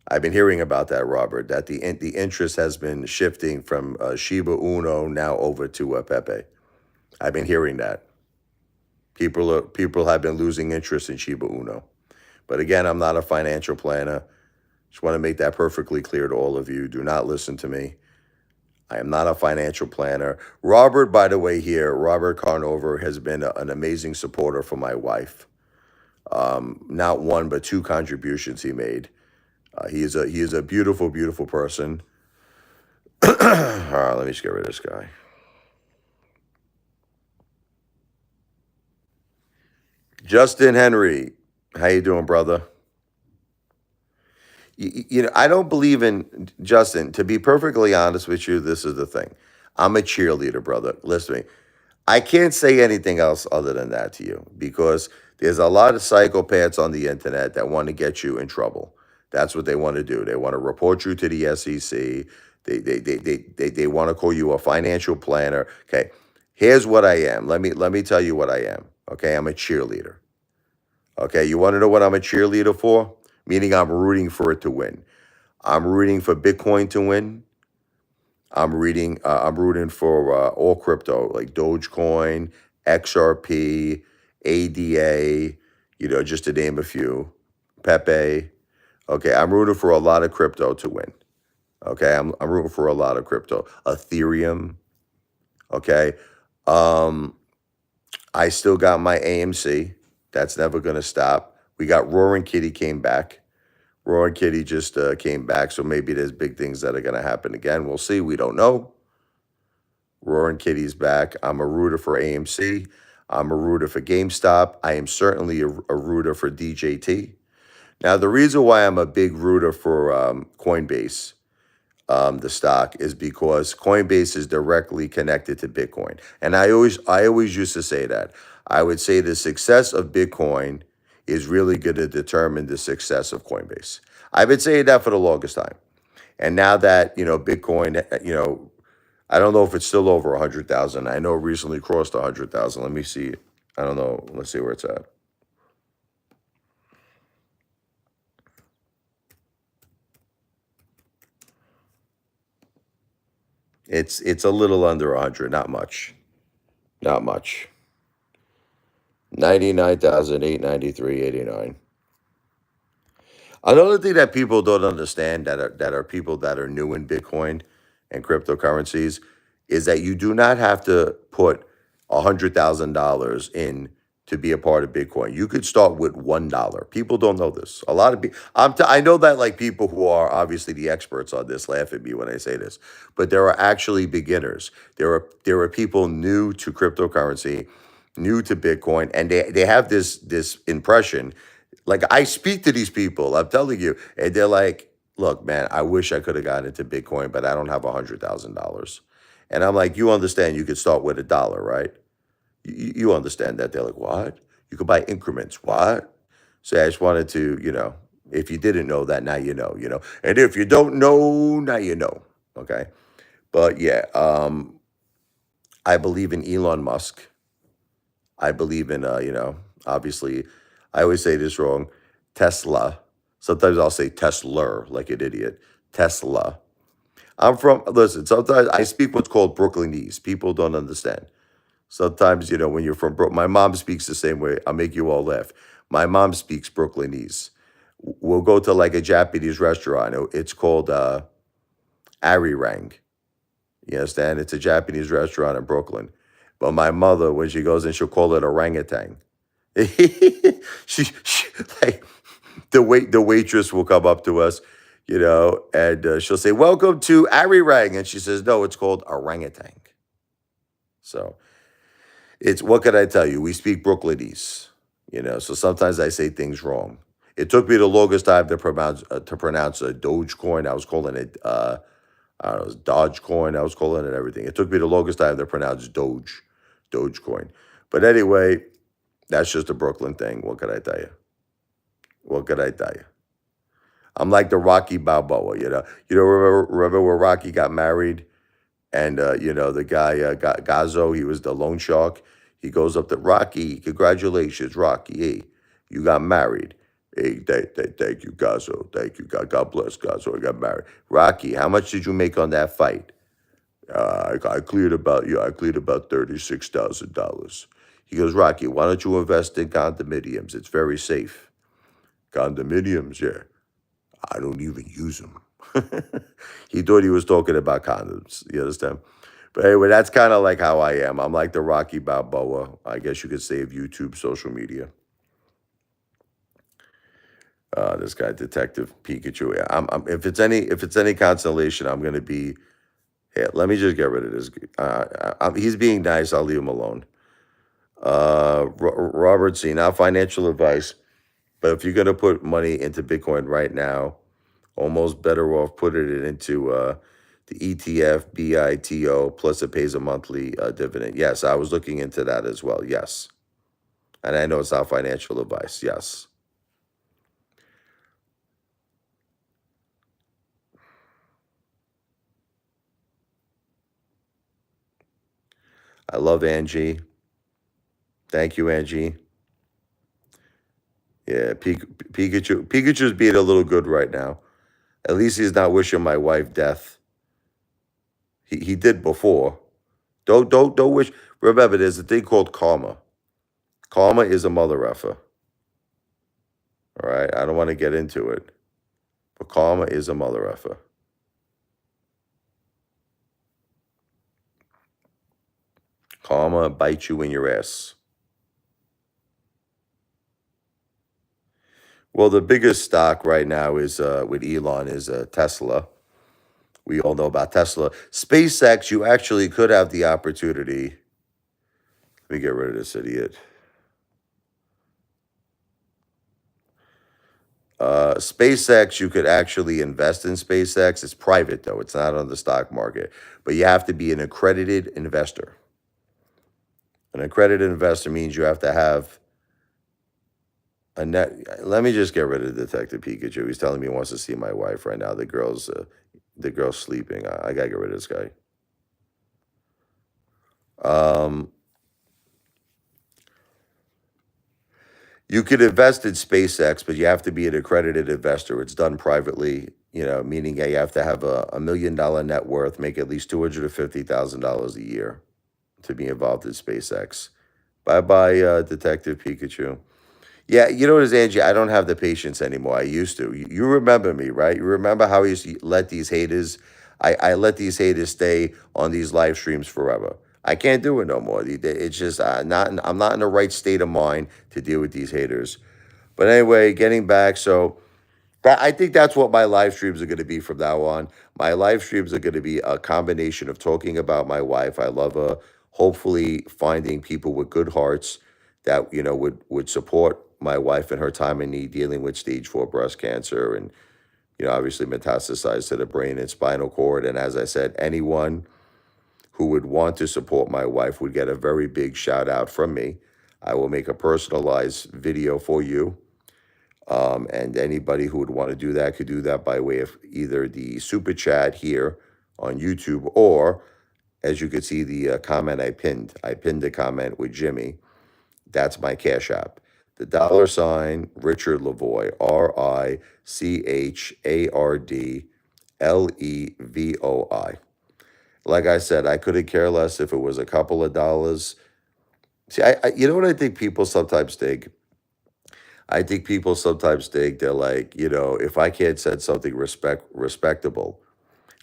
I've been hearing about that, Robert, that the interest has been shifting from Shiba Uno now over to Pepe. I've been hearing that. People have been losing interest in Shiba Uno. But again, I'm not a financial planner. Just want to make that perfectly clear to all of you. Do not listen to me. I am not a financial planner. Robert, by the way, here, Robert Carnover has been an amazing supporter for my wife. Not one, but two contributions he made. He is a beautiful, beautiful person. All right, let me just get rid of this guy. Justin Henry, how you doing, brother? I don't believe in Justin. To be perfectly honest with you, this is the thing. I'm a cheerleader, brother. Listen to me. I can't say anything else other than that to you because there's a lot of psychopaths on the internet that want to get you in trouble. That's what they want to do. They want to report you to the SEC. They want to call you a financial planner. Okay, here's what I am. Let me tell you what I am. Okay, I'm a cheerleader. Okay, you want to know what I'm a cheerleader for? Meaning I'm rooting for it to win. I'm rooting for Bitcoin to win. I'm rooting for all crypto like Dogecoin, XRP, ADA. Just to name a few. Pepe. Okay, I'm rooting for a lot of crypto to win. Okay, I'm rooting for a lot of crypto. Ethereum. Okay, um, I still got my AMC. That's never gonna stop. We got Roaring Kitty came back. Roaring Kitty just came back, so maybe there's big things that are gonna happen again. We'll see. We don't know. Roaring Kitty's back. I'm a rooter for AMC. I'm a rooter for GameStop. I am certainly a rooter for DJT. Now, the reason why I'm a big rooter for Coinbase, the stock, is because Coinbase is directly connected to Bitcoin. And I always used to say that. I would say the success of Bitcoin is really going to determine the success of Coinbase. I've been saying that for the longest time. And now that, Bitcoin, I don't know if it's still over 100,000. I know it recently crossed 100,000. Let me see. I don't know. Let's see where it's at. It's a little under 100, not much. Not much. 99,893.89. Another thing that people don't understand that are people that are new in Bitcoin and cryptocurrencies is that you do not have to put $100,000 in to be a part of Bitcoin. You could start with $1. People don't know this. A lot of people, I know that like people who are obviously the experts on this laugh at me when I say this, but there are actually beginners. There are people new to cryptocurrency, new to Bitcoin, and they have this impression. Like I speak to these people, I'm telling you, and they're like, "Look, man, I wish I could have gotten into Bitcoin, but I don't have $100,000." And I'm like, "You understand? You could start with $1, right? You understand that?" They're like, "What? You could buy increments? What?" So I just wanted to, if you didn't know that, now you know, and if you don't know, now you know. Okay, but yeah, I believe in Elon Musk. I believe in, obviously, I always say this wrong, Tesla. Sometimes I'll say Tesla like an idiot. Tesla. Listen, sometimes I speak what's called Brooklynese. People don't understand. Sometimes, when you're from Brooklyn, my mom speaks the same way. I'll make you all laugh. My mom speaks Brooklynese. We'll go to like a Japanese restaurant. It's called Arirang. You understand? It's a Japanese restaurant in Brooklyn. But my mother, when she goes in, she'll call it orangutan. she like the waitress will come up to us, and she'll say, "Welcome to Arirang," and she says, "No, it's called orangutan." So it's what can I tell you? We speak Brooklynese, so sometimes I say things wrong. It took me the longest time to pronounce a Dogecoin. I was calling it I don't know, it was Dogecoin. I was calling it everything. It took me the longest time to pronounce Dogecoin. But anyway, that's just a Brooklyn thing. What could I tell you? What could I tell you? I'm like the Rocky Balboa, remember where Rocky got married, and the guy got Gazzo. He was the loan shark. He goes up to Rocky. Congratulations, Rocky. Hey, you got married. Hey, thank you, Gazzo. Thank you, God bless Gazzo. I got married. Rocky, how much did you make on that fight? I cleared about $36,000. He goes, Rocky, why don't you invest in condominiums? It's very safe. Condominiums, yeah. I don't even use them. He thought he was talking about condoms. You understand? But anyway, that's kind of like how I am. I'm like the Rocky Balboa, I guess you could say, of YouTube social media. This guy, Detective Pikachu. Yeah, if it's any consolation, I'm gonna be. Yeah, let me just get rid of this. He's being nice. I'll leave him alone. Robert C. Not financial advice, but if you're gonna put money into Bitcoin right now, almost better off putting it into the ETF BITO, plus it pays a monthly dividend. Yes, I was looking into that as well. Yes, and I know it's not financial advice. Yes, I love Angie. Thank you, Angie. Yeah, Pikachu's being a little good right now. At least he's not wishing my wife death. He did before. Don't wish. Remember, there's a thing called karma. Karma is a mother effer. All right, I don't want to get into it, but karma is a mother effer. Karma bites you in your ass. Well, the biggest stock right now is with Elon is Tesla. We all know about Tesla. SpaceX, you actually could have the opportunity. Let me get rid of this idiot. SpaceX, you could actually invest in SpaceX. It's private though; it's not on the stock market. But you have to be an accredited investor. An accredited investor means you have to have a net. Let me just get rid of Detective Pikachu. He's telling me he wants to see my wife right now. The girl's sleeping. I gotta get rid of this guy. Um, you could invest in SpaceX, but you have to be an accredited investor. It's done privately, meaning you have to have $1 million net worth, make at least $250,000 a year to be involved in SpaceX. Bye bye, Detective Pikachu. Yeah, you know what is, Angie? I don't have the patience anymore. I used to. You remember me, right? You remember how I used to let these haters, I let these haters stay on these live streams forever. I can't do it no more. It's just I'm not in the right state of mind to deal with these haters. But anyway, getting back, so I think that's what my live streams are going to be from now on. My live streams are going to be a combination of talking about my wife. I love her. Hopefully, finding people with good hearts that would support my wife in her time of need, dealing with stage 4 breast cancer, and obviously metastasized to the brain and spinal cord. And as I said, anyone who would want to support my wife would get a very big shout out from me. I will make a personalized video for you. And anybody who would want to do that could do that by way of either the super chat here on YouTube, or as you can see, the comment I pinned. I pinned a comment with Jimmy. That's my Cash App. The $ Richard Lavoie, RICHARDLEVOI. Like I said, I couldn't care less if it was a couple of dollars. See, you know what I think people sometimes think? I think people sometimes think they're like, if I can't send something respectable,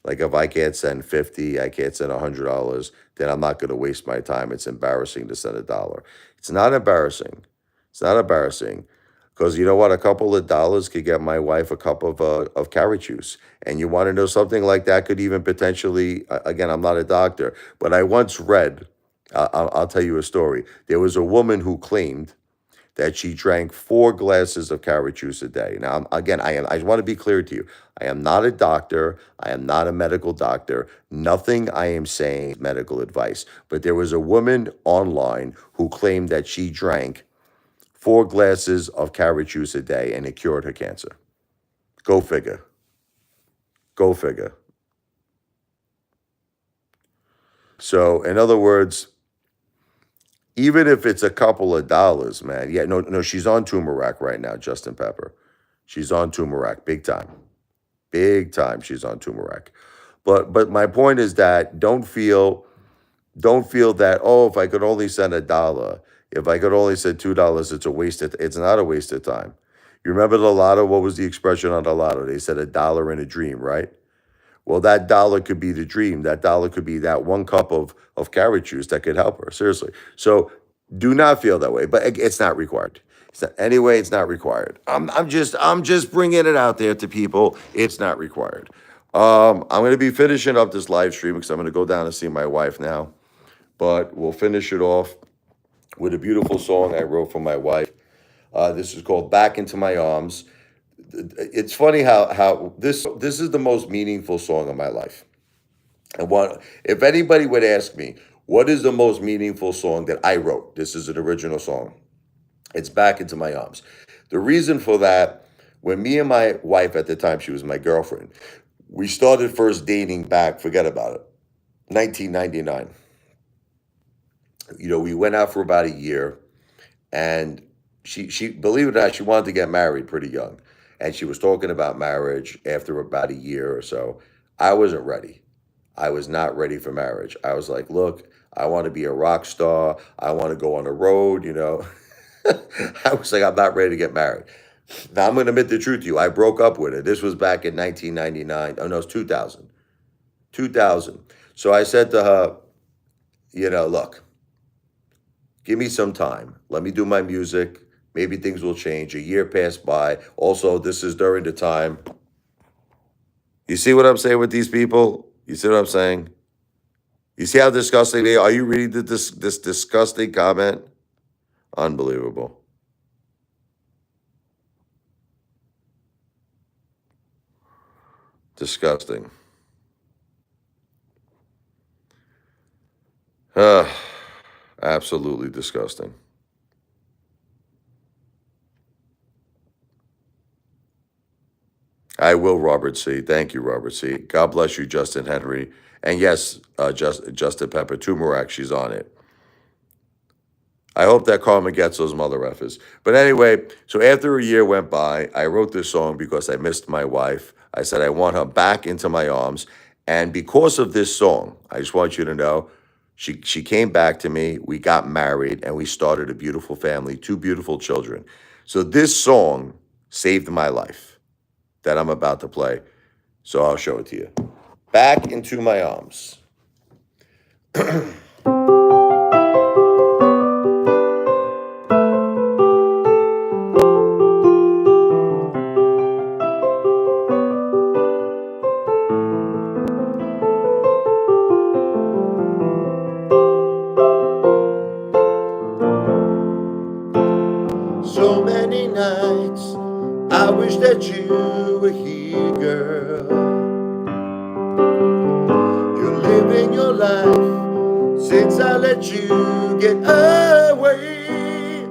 like if I can't send 50, I can't send $100, then I'm not going to waste my time. It's embarrassing to send $1. It's not embarrassing. It's not embarrassing, because you know what? A couple of dollars could get my wife a cup of carrot juice. And you want to know something like that could even potentially, again, I'm not a doctor, but I once read, I'll tell you a story. There was a woman who claimed that she drank 4 glasses of carrot juice a day. Now, again, I want to be clear to you. I am not a doctor. I am not a medical doctor. Nothing I am saying is medical advice. But there was a woman online who claimed that she drank 4 glasses of carrot juice a day and it cured her cancer. Go figure. Go figure. So, in other words, even if it's a couple of dollars, man. Yeah, no, she's on turmeric right now, Justin Pepper. She's on turmeric, big time. Big time she's on turmeric. But my point is that don't feel that, oh, if I could only send $1, if I could only send $2, it's not a waste of time. You remember the lotto? What was the expression on the lotto? They said $1 in a dream, right? Well, that dollar could be the dream. That dollar could be that one cup of carrot juice that could help her. Seriously. So do not feel that way, but it's not required. Anyway, it's not required. I'm just bringing it out there to people. It's not required. I'm going to be finishing up this live stream because I'm going to go down and see my wife now. But we'll finish it off with a beautiful song I wrote for my wife. This is called "Back into My Arms." It's funny how this is the most meaningful song of my life. And if anybody would ask me, what is the most meaningful song that I wrote? This is an original song. It's "Back into My Arms." The reason for that, when me and my wife at the time, she was my girlfriend, we started first dating back, forget about it, 1999. We went out for about a year, and she believe it or not, she wanted to get married pretty young. And she was talking about marriage after about a year or so. I wasn't ready. I was not ready for marriage. I was like, look, I want to be a rock star. I want to go on the road. I was like, I'm not ready to get married. Now, I'm going to admit the truth to you. I broke up with her. This was back in 1999. Oh, no, it's 2000. 2000. So I said to her, look, give me some time. Let me do my music. Maybe things will change. A year passed by. Also, this is during the time. You see what I'm saying with these people? You see what I'm saying? You see how disgusting they are? Are you reading this disgusting comment? Unbelievable. Disgusting. Absolutely disgusting. I will, Robert C. Thank you, Robert C. God bless you, Justin Henry. And yes, Justin Pepper, Tumarak, she's on it. I hope that karma gets those mother effers. But anyway, so after a year went by, I wrote this song because I missed my wife. I said I want her back into my arms. And because of this song, I just want you to know, she came back to me. We got married and we started a beautiful family, 2 beautiful children. So this song saved my life that I'm about to play. So I'll show it to you. Back into my arms. So many nights I wish that you were here, girl. You're living your life since I let you get away.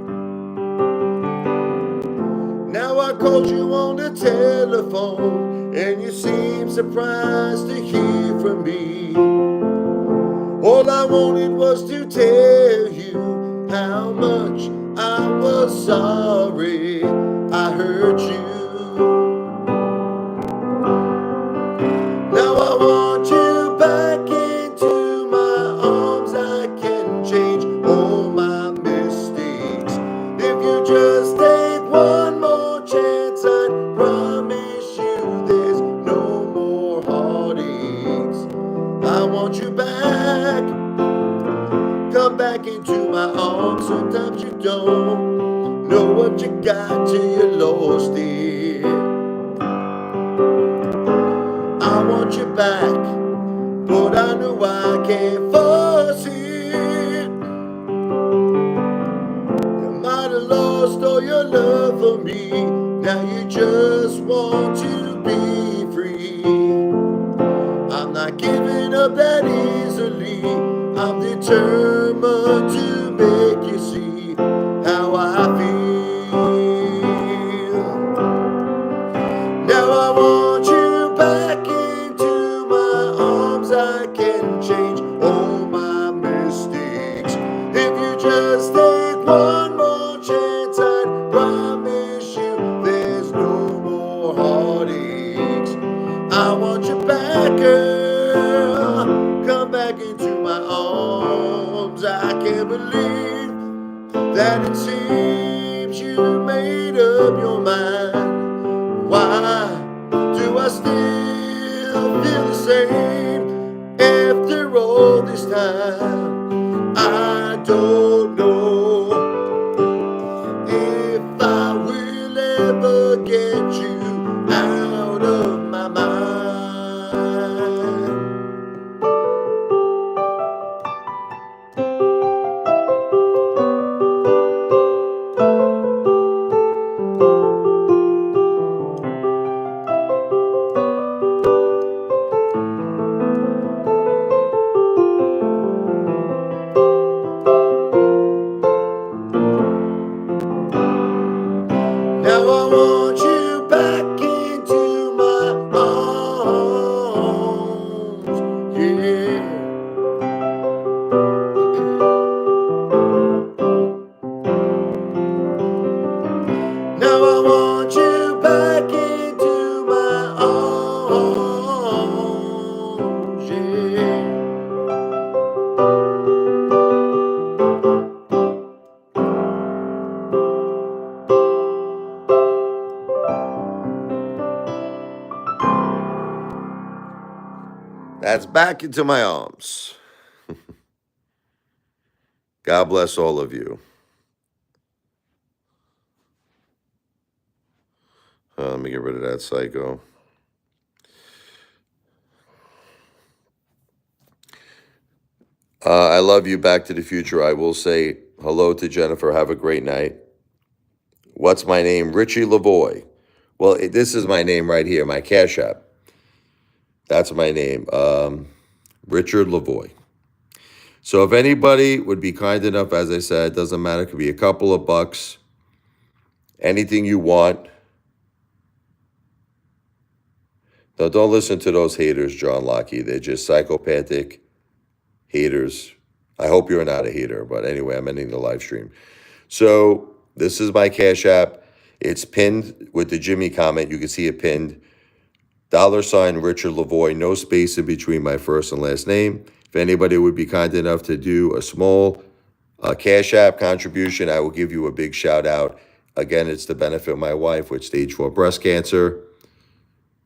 Now I called you on the telephone and you seem surprised to hear from me. All I wanted was to tell you how much I was sorry I hurt you. Now I want you back into my arms. I can change all my mistakes. If you just take one more chance, I promise you there's no more heartaches. I want you back. Come back into my arms. Sometimes you don't know what you got till you lost it. I want you back, but I know I can't force it. You might have lost all your love for me. Now you just want to be free. I'm not giving up that easily. I'm determined to make you see how I feel. Now I want you back into my arms. I can change all my mistakes. If you just take one more chance, I promise you there's no more heartaches. I want you back, girl. Come back into my arms. I can't believe that it seems you made up your mind. Why do I still feel the I don't know if I will ever get you out of my mind. Now I want you back into my arms, yeah. Now I want you back into my arms, yeah. That's back into my arms. God bless all of you. Let me get rid of that psycho. I love you. Back to the Future. I will say hello to Jennifer. Have a great night. What's my name? Richie Lavoie. Well, this is my name right here, my Cash App. That's my name, Richard Lavoie. So if anybody would be kind enough, as I said, doesn't matter, it could be a couple of bucks, anything you want. Now, don't listen to those haters, John Lockie. They're just psychopathic haters. I hope you're not a hater, but anyway, I'm ending the live stream. So this is my Cash App. It's pinned with the Jimmy comment. You can see it pinned. $ Richard Lavoie, no space in between my first and last name. If anybody would be kind enough to do a small Cash App contribution, I will give you a big shout out. Again, it's to benefit my wife with stage 4 breast cancer.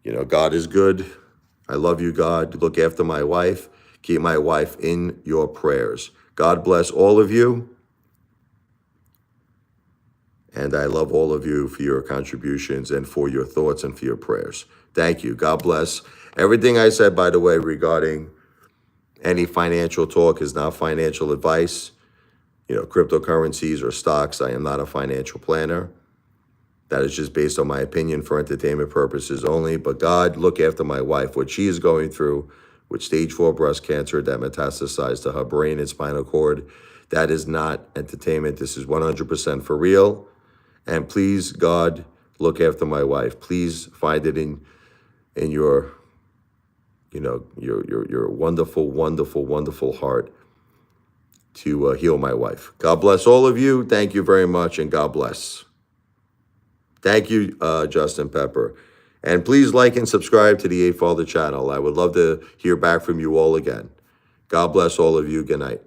You know, God is good. I love you, God. Look after my wife. Keep my wife in your prayers. God bless all of you. And I love all of you for your contributions and for your thoughts and for your prayers. Thank you. God bless. Everything I said, by the way, regarding any financial talk is not financial advice. You know, cryptocurrencies or stocks, I am not a financial planner. That is just based on my opinion for entertainment purposes only. But God, look after my wife, what she is going through with stage 4 breast cancer that metastasized to her brain and spinal cord. That is not entertainment. This is 100% for real. And please, God, look after my wife. Please find it in your, you know, your wonderful, wonderful, wonderful heart to heal my wife. God bless all of you. Thank you very much, and God bless. Thank you, Justin Pepper. And please like and subscribe to the Apefather channel. I would love to hear back from you all again. God bless all of you. Good night.